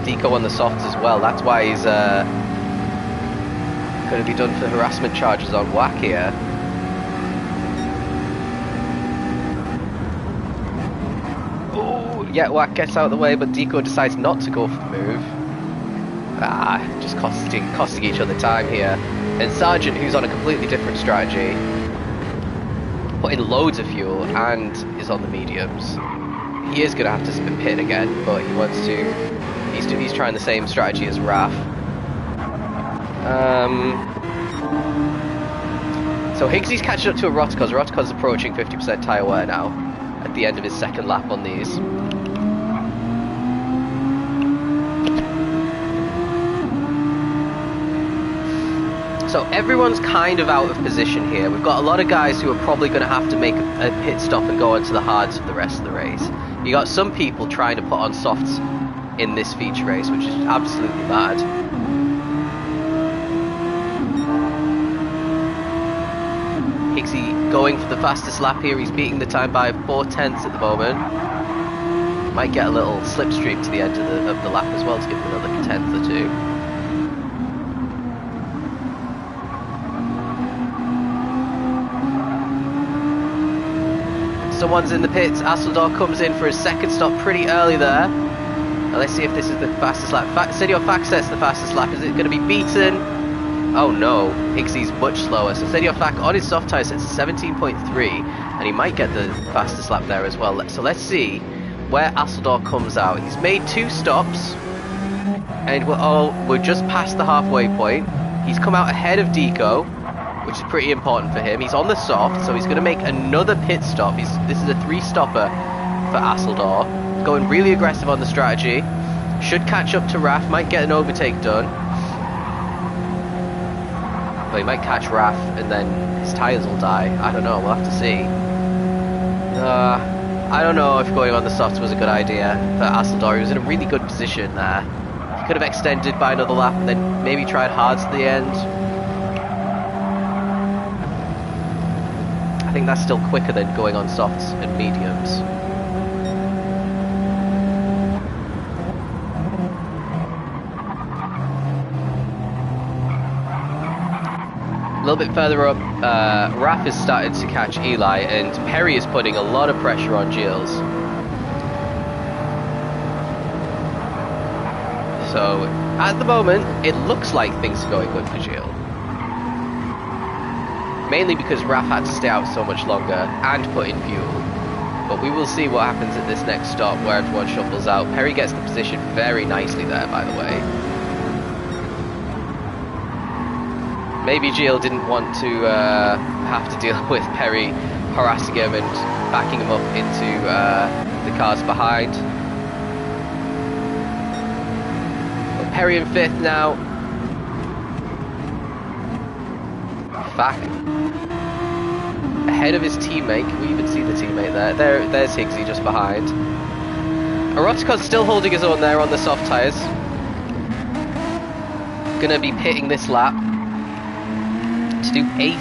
Deco on the softs as well. That's why he's going to be done for harassment charges on Wack here. Oh, yeah, Wack gets out of the way, but Deco decides not to go for the move. Just costing each other time here. And Sargent, who's on a completely different strategy, put in loads of fuel and is on the mediums. He is going to have to pit again, but he wants to. He's trying the same strategy as Raf. So Higgsy's catching up to Eroticos. Eroticos approaching 50% tyre wear now at the end of his second lap on these. So everyone's kind of out of position here. We've got a lot of guys who are probably going to have to make a pit stop and go onto the hards for the rest of the race. You got some people trying to put on softs in this feature race, which is absolutely mad. Higgsy going for the fastest lap here. He's beating the time by 4/10 at the moment. Might get a little slipstream to the end of the lap as well to give him another 10th or 2. Someone's in the pits. Asador comes in for his second stop pretty early there. Now let's see if this is the fastest lap. Senor Fak sets the fastest lap. Is it going to be beaten? Oh no, Higgsy's much slower. So Senor Fak on his soft tyre sets 17.3, and he might get the fastest lap there as well. So let's see where Asador comes out. He's made 2 stops, and we're just past the halfway point. He's come out ahead of Deco, which is pretty important for him. He's on the soft, so he's going to make another pit stop. This is a 3-stopper for Asador. Going really aggressive on the strategy. Should catch up to Raf, might get an overtake done. But he might catch Raf and then his tyres will die. I don't know, we'll have to see. I don't know if going on the softs was a good idea for Asador. He was in a really good position there. He could have extended by another lap and then maybe tried hards at the end. I think that's still quicker than going on softs and mediums. A little bit further up, Raf has started to catch Eli, and Perry is putting a lot of pressure on Gilles. So, at the moment, it looks like things are going good for Gilles. Mainly because Raf had to stay out so much longer and put in fuel. But we will see what happens at this next stop where everyone shuffles out. Perry gets the position very nicely there, by the way. Maybe Gilles didn't want to have to deal with Perry harassing him and backing him up into the cars behind. But Perry in 5th now. Back ahead of his teammate. Can we even see the teammate there? There's Higgsy just behind. Erotico's still holding his own there on the soft tyres. Gonna be pitting this lap to do 8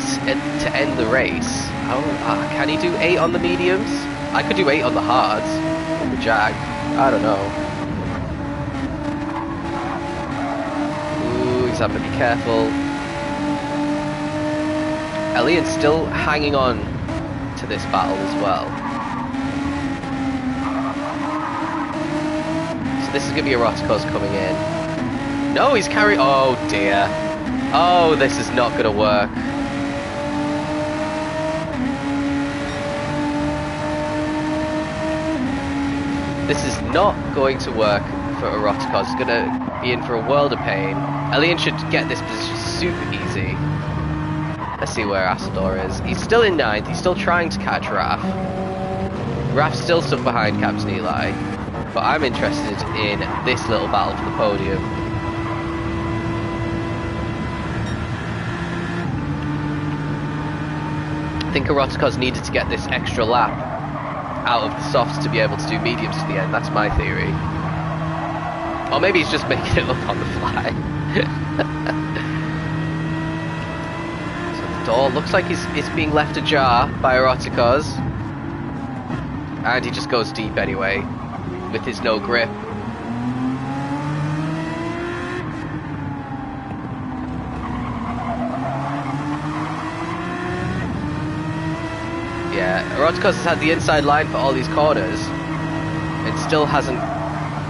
to end the race. Oh, can he do 8 on the mediums? I could do 8 on the hards, on the Jag. I don't know. Ooh, he's having to be careful. Elliot's still hanging on to this battle as well. So this is going to be Eroticos coming in. No, he's carrying... Oh dear. Oh, this is not going to work. This is not going to work for Eroticos. He's going to be in for a world of pain. Elian should get this position super easy. Let's see where Asador is. He's still in 9th. He's still trying to catch Raf. Raf's still stuck behind Captain Eli. But I'm interested in this little battle for the podium. I think Eroticos needed to get this extra lap out of the softs to be able to do mediums to the end. That's my theory. Or maybe he's just making it up on the fly. Door looks like it's being left ajar by Eroticos. And he just goes deep anyway, with his no grip. Yeah, Eroticos has had the inside line for all these corners, and still hasn't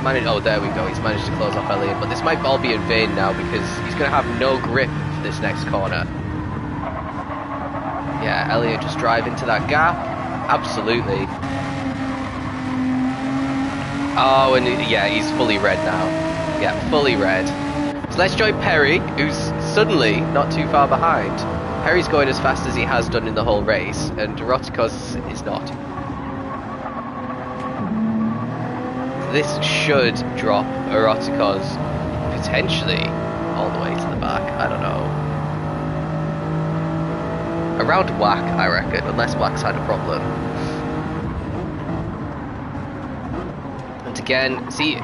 managed... Oh, there we go, he's managed to close off Elliot, but this might all be in vain now, because he's going to have no grip for this next corner. Yeah, Elliot just drive into that gap. Absolutely. Oh, and yeah, he's fully red now. Yeah, fully red. So let's join Perry, who's suddenly not too far behind. Perry's going as fast as he has done in the whole race, and Eroticos is not. This should drop Eroticos potentially all the way to the back. I don't know. Around Whack, I reckon, unless Whack's had a problem. And again, see,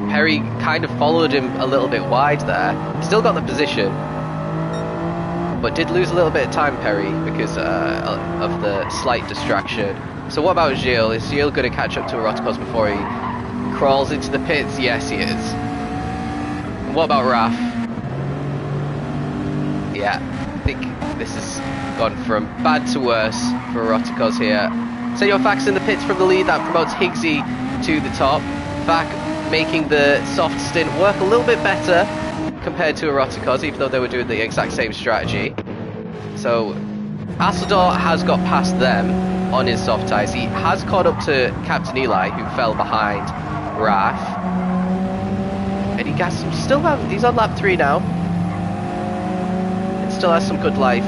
Perry kind of followed him a little bit wide there. Still got the position, but did lose a little bit of time, Perry, because of the slight distraction. So what about Gilles? Is Gilles going to catch up to Eroticos before he crawls into the pits? Yes, he is. And what about Raf? Yeah, I think this has gone from bad to worse for Eroticos here. Senor Fax in the pits from the lead. That promotes Higgsy to the top. Fac making the soft stint work a little bit better compared to Eroticos, even though they were doing the exact same strategy. So Asador has got past them on his soft tyres. He has caught up to Captain Eli, who fell behind Raf. And he's on lap 3 now. And still has some good life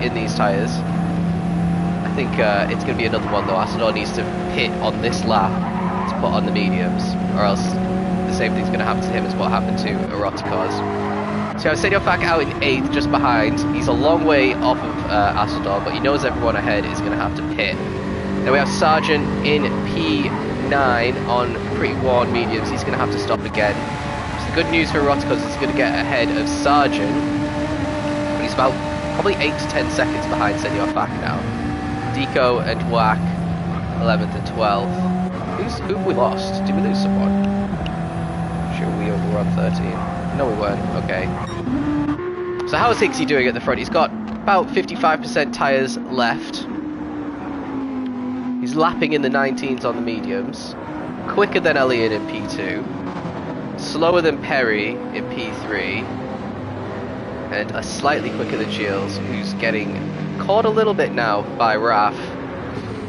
in these tyres. I think it's going to be another one though. Asador needs to pit on this lap to put on the mediums, or else the same thing's going to happen to him as what happened to Eroticos. So I said Fac out in 8th, just behind. He's a long way off of Asador, but he knows everyone ahead is going to have to pit. Then we have Sargent in P9 on pretty worn mediums. He's going to have to stop again. Good news for Roticos is he's going to get ahead of Sargent, but he's about probably 8 to 10 seconds behind Senor Fak now. Deco and Wack, 11th and 12th. Who have we lost? Did we lose someone? Sure, we were on 13. No, we weren't. Okay. So how's Higgsy doing at the front? He's got about 55% tyres left. He's lapping in the 19s on the mediums. Quicker than Elliot in P2. Slower than Perry in P3. And slightly quicker than Gilles, who's getting caught a little bit now by Raf.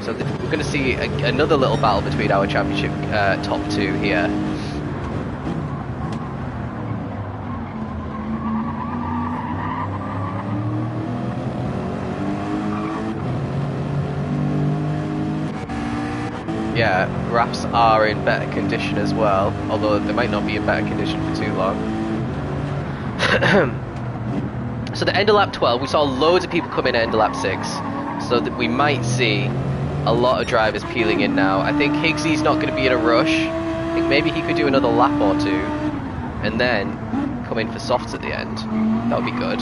So we're going to see another little battle between our championship top two here. Yeah, Rafs are in better condition as well, although they might not be in better condition for too long. So the end of lap 12, we saw loads of people come in at end of lap 6, so that we might see a lot of drivers peeling in now. I think Higgsy's not going to be in a rush. I think maybe he could do another lap or two, and then come in for softs at the end. That would be good.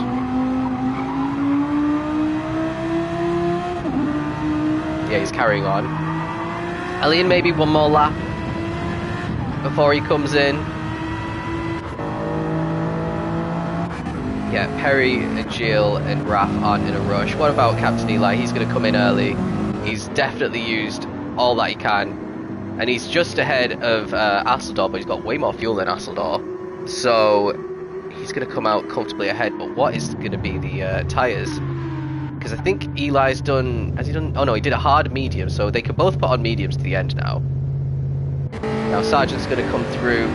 Yeah, he's carrying on. Elian maybe one more lap before he comes in. Yeah, Perry and Gilles and Raf aren't in a rush. What about Captain Eli? He's going to come in early. He's definitely used all that he can. And he's just ahead of Asseldor, but he's got way more fuel than Asseldor. So he's going to come out comfortably ahead. But what is going to be the tyres? Because I think Eli's done... Has he done... Oh no, he did a hard medium, so they can both put on mediums to the end now. Now Sargent's going to come through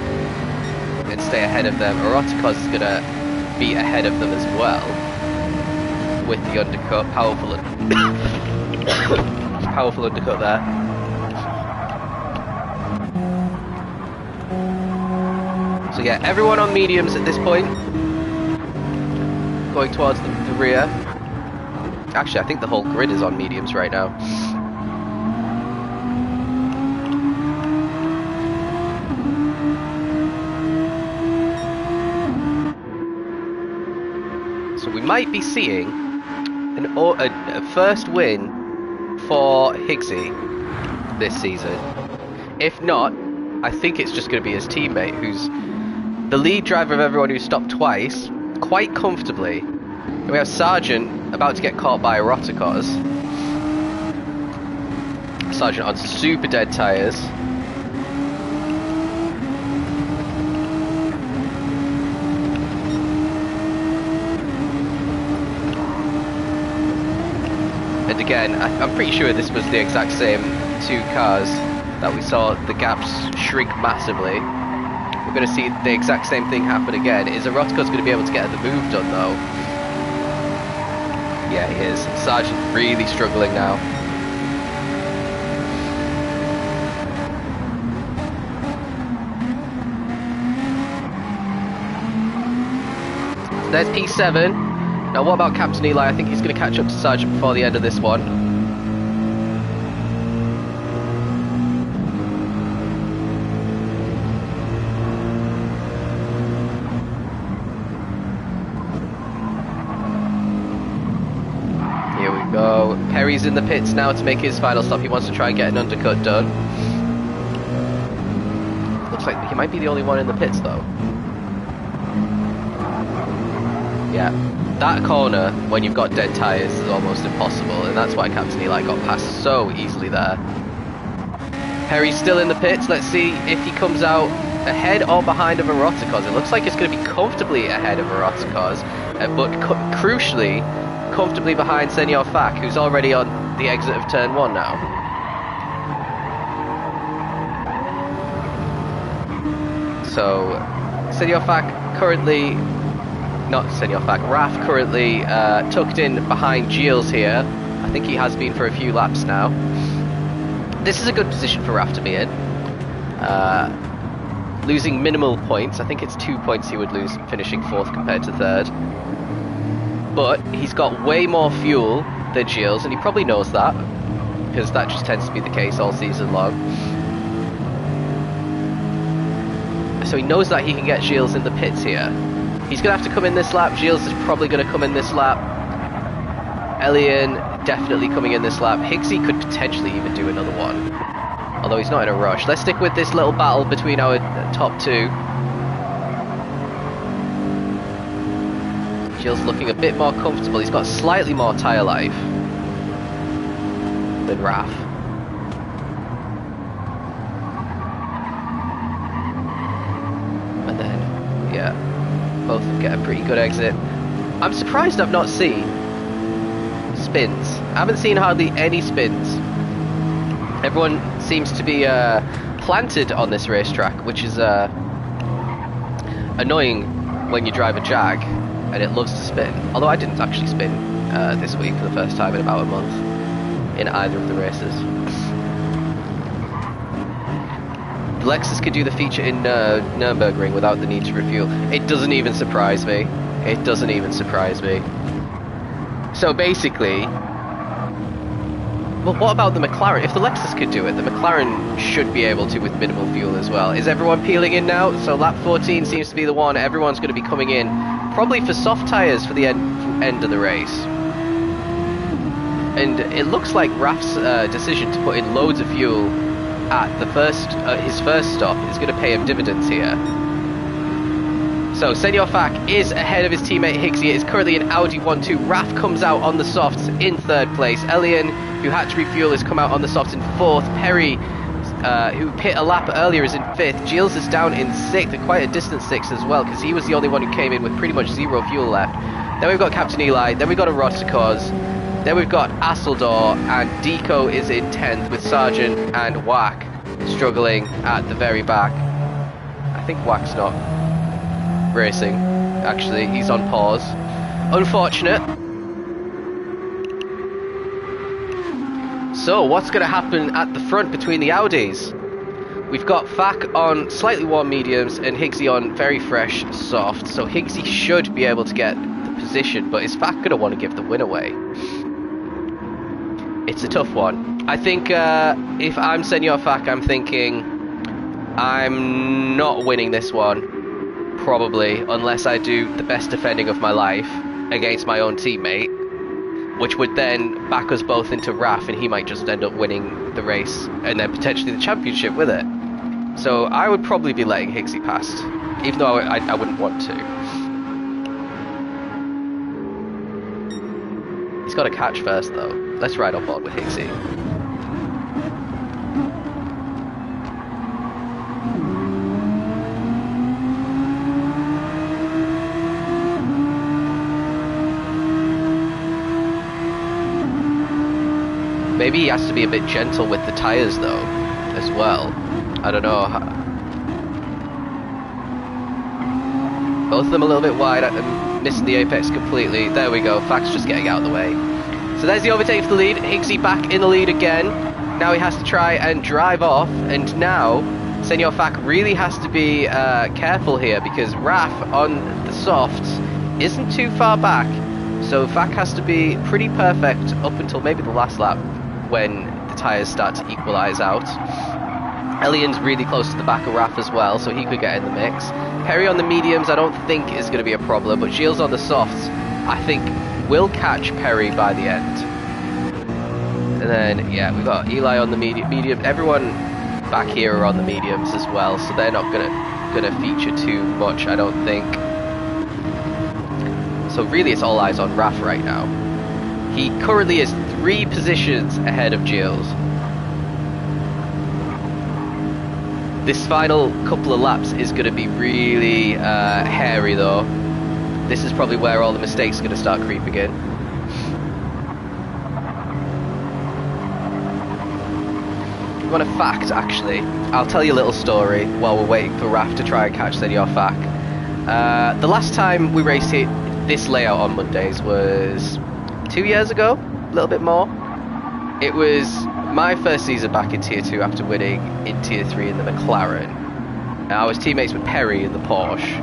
and stay ahead of them. Eroticos is going to be ahead of them as well. With the undercut. Powerful powerful undercut there. So yeah, everyone on mediums at this point. Going towards the rear. Actually, I think the whole grid is on mediums right now. So we might be seeing a first win for Higgsy this season. If not, I think it's just going to be his teammate, who's the lead driver of everyone who stopped twice, quite comfortably. And we have Sargent about to get caught by Eroticos. Sargent on super dead tyres. And again, I'm pretty sure this was the exact same two cars that we saw the gaps shrink massively. We're going to see the exact same thing happen again. Is Eroticos going to be able to get the move done though? Yeah, he is. Sargent really struggling now. So there's P7. Now what about Captain Eli? I think he's going to catch up to Sargent before the end of this one. Perry's in the pits now to make his final stop. He wants to try and get an undercut done. Looks like he might be the only one in the pits though. Yeah, that corner when you've got dead tyres is almost impossible, and that's why Captain Eli got past so easily there. Perry's still in the pits. Let's see if he comes out ahead or behind of Eroticos. It looks like it's going to be comfortably ahead of Eroticos, but crucially comfortably behind Senor Fak, who's already on the exit of turn 1 now. So Senor Fak currently, not Senor Fak, Raf currently tucked in behind Gilles here. I think he has been for a few laps now. This is a good position for Raf to be in. Losing minimal points. I think it's 2 points he would lose finishing 4th compared to 3rd. But he's got way more fuel than Gilles, and he probably knows that, because that just tends to be the case all season long. So so he knows that he can get Gilles in the pits here. He's going to have to come in this lap. Gilles is probably going to come in this lap. Elian definitely coming in this lap. Higgsy could potentially even do another one, although he's not in a rush. Let's stick with this little battle between our top two. Gilles looking a bit more comfortable. He's got slightly more tyre life than Raf. And then, yeah, both get a pretty good exit. I'm surprised I've not seen spins. I haven't seen hardly any spins. Everyone seems to be planted on this racetrack, which is annoying when you drive a Jag and it loves to spin. Although I didn't actually spin this week for the first time in about a month in either of the races. The Lexus could do the feature in Nürburgring without the need to refuel. It doesn't even surprise me. It doesn't even surprise me. So basically, well, what about the McLaren? If the Lexus could do it, the McLaren should be able to with minimal fuel as well. Is everyone peeling in now? So lap 14 seems to be the one. Everyone's going to be coming in, probably for soft tyres for the end of the race. And it looks like Raf's decision to put in loads of fuel at the his first stop is going to pay him dividends here. So Senor Fak is ahead of his teammate Higgsy. It is currently an Audi 1-2. Raf comes out on the softs in third place. Elian, who had to refuel, has come out on the softs in fourth. Perry, who pit a lap earlier, is in fifth. Gilles is down in sixth, and quite a distant sixth as well, because he was the only one who came in with pretty much zero fuel left. Then we've got Captain Eli, then we've got a Rostikos, then we've got Asseldor, and Deco is in 10th with Sargent and Wack struggling at the very back. I think Wack's not racing, actually. He's on pause. Unfortunate. So, what's going to happen at the front between the Audis? We've got Fak on slightly warm mediums and Higgsy on very fresh soft. So Higgsy should be able to get the position, but is Fak going to want to give the win away? It's a tough one. I think if I'm Senor Fak, I'm thinking I'm not winning this one. Probably, unless I do the best defending of my life against my own teammate, which would then back us both into Raf, and he might just end up winning the race and then potentially the championship with it. So I would probably be letting Higgsy past, even though I wouldn't want to. He's got to catch first though. Let's ride on board with Higgsy. Maybe he has to be a bit gentle with the tyres though, as well. I don't know. Both of them a little bit wide and missing the apex completely. There we go, Fak's just getting out of the way. So there's the overtake for the lead. Higgsy back in the lead again. Now he has to try and drive off, and now Senor Fak really has to be careful here, because Raf on the softs isn't too far back. So Fak has to be pretty perfect up until maybe the last lap, when the tyres start to equalise out. Elian's really close to the back of Raf as well, so he could get in the mix. Perry on the mediums I don't think is going to be a problem, but Gilles on the softs I think will catch Perry by the end. And then, yeah, we've got Eli on the medium. Everyone back here are on the mediums as well, so they're not gonna feature too much, I don't think. So really it's all eyes on Raf right now. He currently is 3 positions ahead of Gilles. This final couple of laps is going to be really hairy though. This is probably where all the mistakes are going to start creeping in. You want a fact, actually? I'll tell you a little story while we're waiting for Raf to try and catch Senor Fak. The last time we raced this layout on Mondays was 2 years ago, a little bit more. It was my first season back in Tier 2 after winning in Tier 3 in the McLaren. I was teammates with Perry in the Porsche,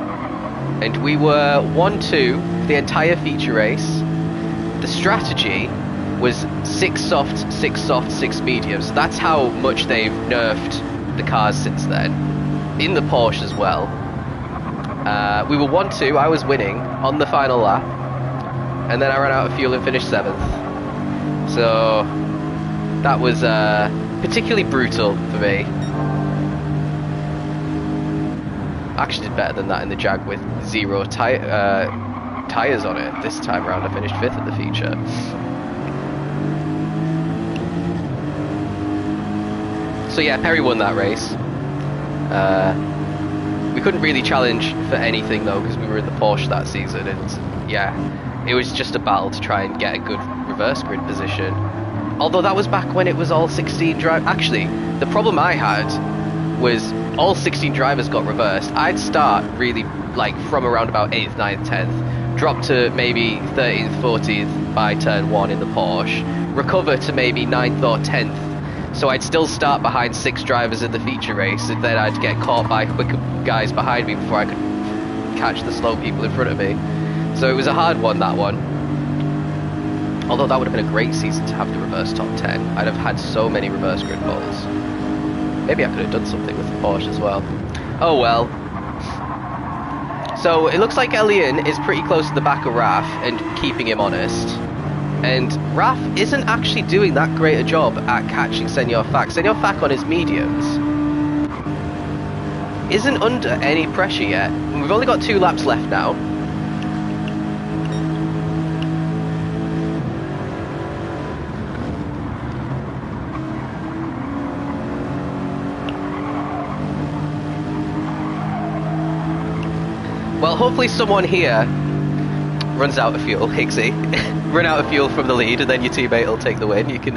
and we were 1-2 for the entire feature race. The strategy was 6 soft, 6 mediums. That's how much they've nerfed the cars since then. in the Porsche as well. We were 1-2, I was winning on the final lap, and then I ran out of fuel and finished 7th. So that was particularly brutal for me. I actually did better than that in the Jag with 0 tyres on it. This time round I finished 5th at the feature. So yeah, Perry won that race. We couldn't really challenge for anything though, because we were in the Porsche that season, and yeah, it was just a battle to try and get a good reverse grid position. Although that was back when it was all 16 drive. Actually, the problem I had was all 16 drivers got reversed. I'd start really like from around about 8th, 9th, 10th, drop to maybe 13th, 14th by turn 1 in the Porsche, recover to maybe 9th or 10th. So I'd still start behind 6 drivers in the feature race, and then I'd get caught by quicker guys behind me before I could catch the slow people in front of me. So it was a hard one, that one. Although that would have been a great season to have the reverse top 10. I'd have had so many reverse grid poles. Maybe I could have done something with the Porsche as well. Oh well. So it looks like Elian is pretty close to the back of Raf and keeping him honest. And Raf isn't actually doing that great a job at catching Senor Fak. Senor Fak on his mediums isn't under any pressure yet. We've only got 2 laps left now. Well, hopefully someone here runs out of fuel, Higgsy. Run out of fuel from the lead, and then your teammate will take the win. You can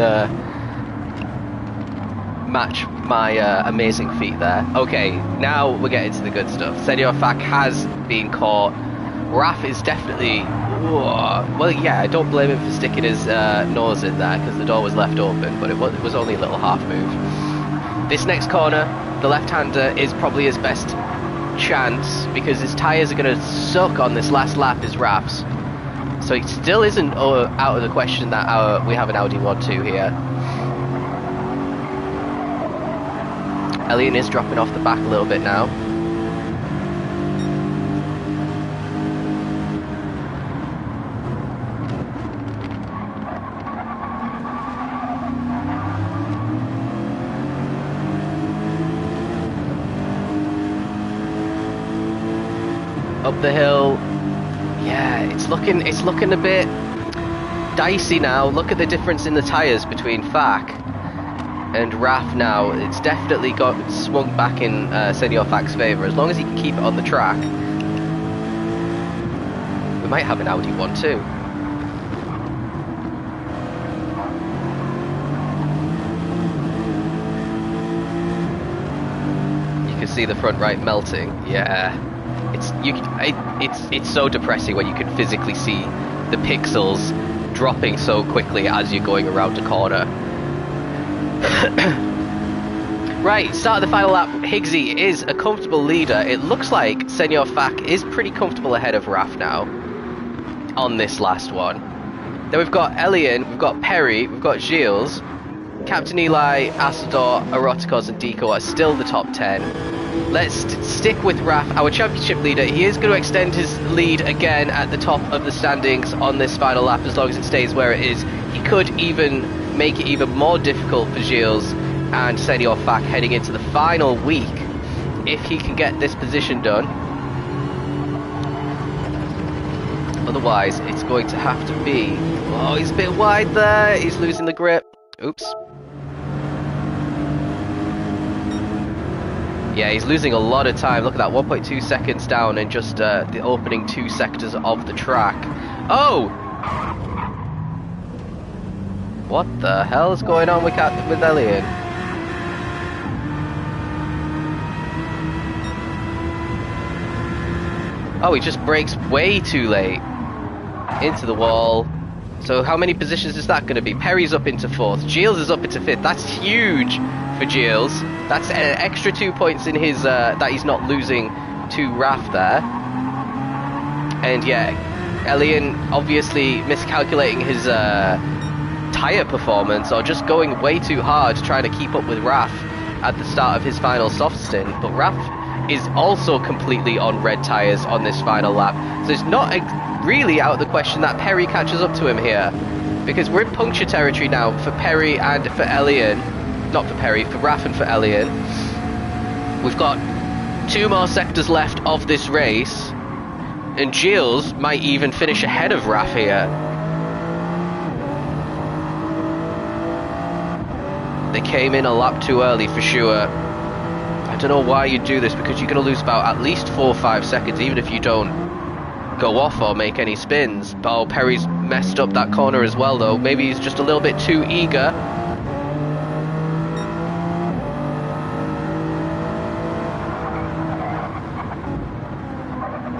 match my amazing feat there. Okay, now we're getting to the good stuff. Senor Fak has been caught. Raf is definitely... well, yeah, I don't blame him for sticking his nose in there, because the door was left open, but it was only a little half move. This next corner, the left-hander is probably his best chance, because his tyres are going to suck on this last lap, his Raf's. So it still isn't out of the question that we have an Audi 1-2 here. Elian is dropping off the back a little bit now. Up the hill. Yeah, it's looking a bit dicey now. Look at the difference in the tyres between Fak and Raf now. It's definitely got swung back in Senor Fak's favour. As long as he can keep it on the track, we might have an Audi 1-2. You can see the front right melting. Yeah. It's so depressing when you can physically see the pixels dropping so quickly as you're going around a corner. Right, start of the final lap. Higgsy is a comfortable leader. It looks like Senor Fak is pretty comfortable ahead of Raf now on this last one. Then we've got Elian, we've got Perry, we've got Gilles, Captain Eli, Asador, Eroticos and Deco are still the top 10. Let's stick with Raf, our championship leader. He is going to extend his lead again at the top of the standings on this final lap as long as it stays where it is. He could even make it even more difficult for Gilles and Senor Fak heading into the final week if he can get this position done. Otherwise, it's going to have to be... Oh, he's a bit wide there. He's losing the grip. Oops. Yeah, he's losing a lot of time. Look at that, 1.2 seconds down in just the opening 2 sectors of the track. Oh! What the hell is going on with Elian? Oh, he just brakes way too late into the wall. So how many positions is that going to be? Perry's up into 4th. Gilles is up into 5th. That's huge for Gilles. That's an extra 2 points in his that he's not losing to Raf there. And yeah, Elian obviously miscalculating his tyre performance, or just going way too hard trying to keep up with Raf at the start of his final soft stint. But Raf is also completely on red tyres on this final lap. So it's not really out of the question that Perry catches up to him here. Because we're in puncture territory now for Perry and for Elian. Not for Perry, for Raf and for Elian. We've got 2 more sectors left of this race. And Gilles might even finish ahead of Raf here. They came in a lap too early for sure. I don't know why you do this, because you're going to lose about at least 4 or 5 seconds, even if you don't go off or make any spins. Oh, Perry's messed up that corner as well, though. Maybe he's just a little bit too eager.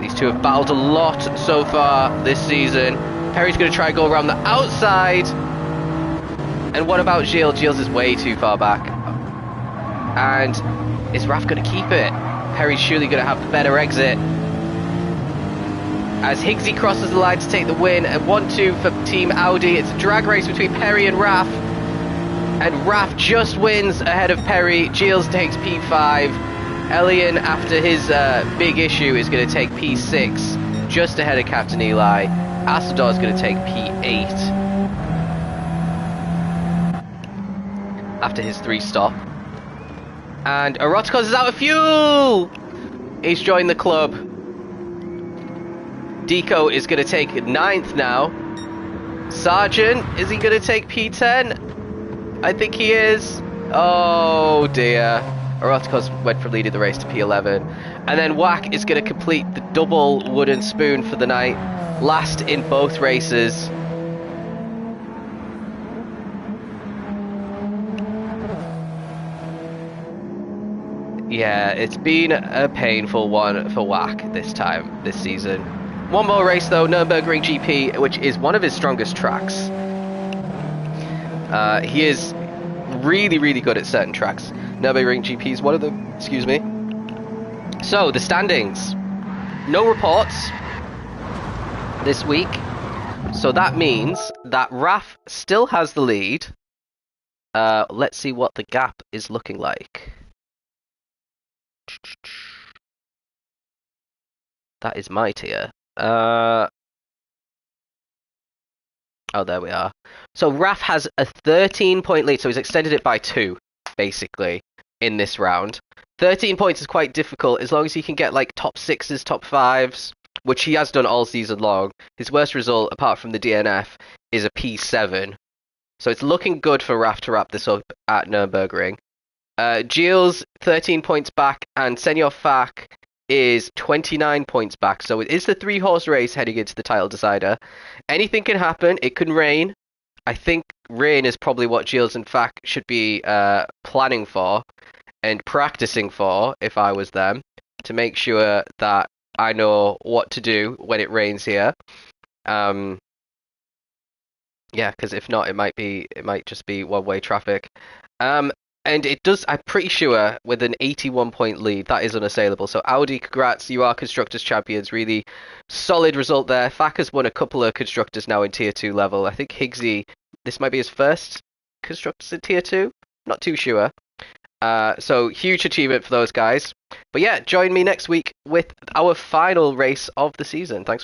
These two have battled a lot so far this season. Perry's going to try and go around the outside. And what about Gilles? Gilles is way too far back. And is Raf going to keep it? Perry's surely going to have the better exit. As Higgsy crosses the line to take the win. And 1-2 for Team Audi. It's a drag race between Perry and Raf. And Raf just wins ahead of Perry. Gilles takes P5. Elian, after his big issue, is going to take P6. Just ahead of Captain Eli. Asador is going to take P8. After his 3-stop. And Eroticos is out of fuel! He's joined the club. Deco is going to take 9th now. Sergeant, is he going to take P10? I think he is. Oh dear. Eroticos went from leading the race to P11. And then Whack is going to complete the double wooden spoon for the night. Last in both races. Yeah, it's been a painful one for Whack this season. One more race though, Nürburgring GP, which is one of his strongest tracks. He is really, really good at certain tracks. Nürburgring GP is one of them, excuse me. So, the standings. No reports this week. So that means that Raf still has the lead. Let's see what the gap is looking like. That is my tier. Oh, there we are. So Raf has a 13-point lead, so he's extended it by 2, basically, in this round. 13 points is quite difficult, as long as he can get, like, top 6s, top 5s, which he has done all season long. His worst result, apart from the DNF, is a P7. So it's looking good for Raf to wrap this up at Nürburgring. Gilles, 13 points back, and Senor Fak is 29 points back. So it is the 3-horse race heading into the title decider. Anything can happen. It can rain. I think rain is probably what Gilles and Fak should be planning for and practicing for, if I was them, to make sure that I know what to do when it rains here. Yeah, because if not, it might just be one-way traffic. And it does, I'm pretty sure, with an 81-point lead, that is unassailable. So Audi, congrats, you are Constructors Champions. Really solid result there. Fak has won a couple of Constructors now in Tier 2 level. I think Higgsy, this might be his first Constructors in Tier 2. Not too sure. So huge achievement for those guys. But yeah, join me next week with our final race of the season. Thanks for watching.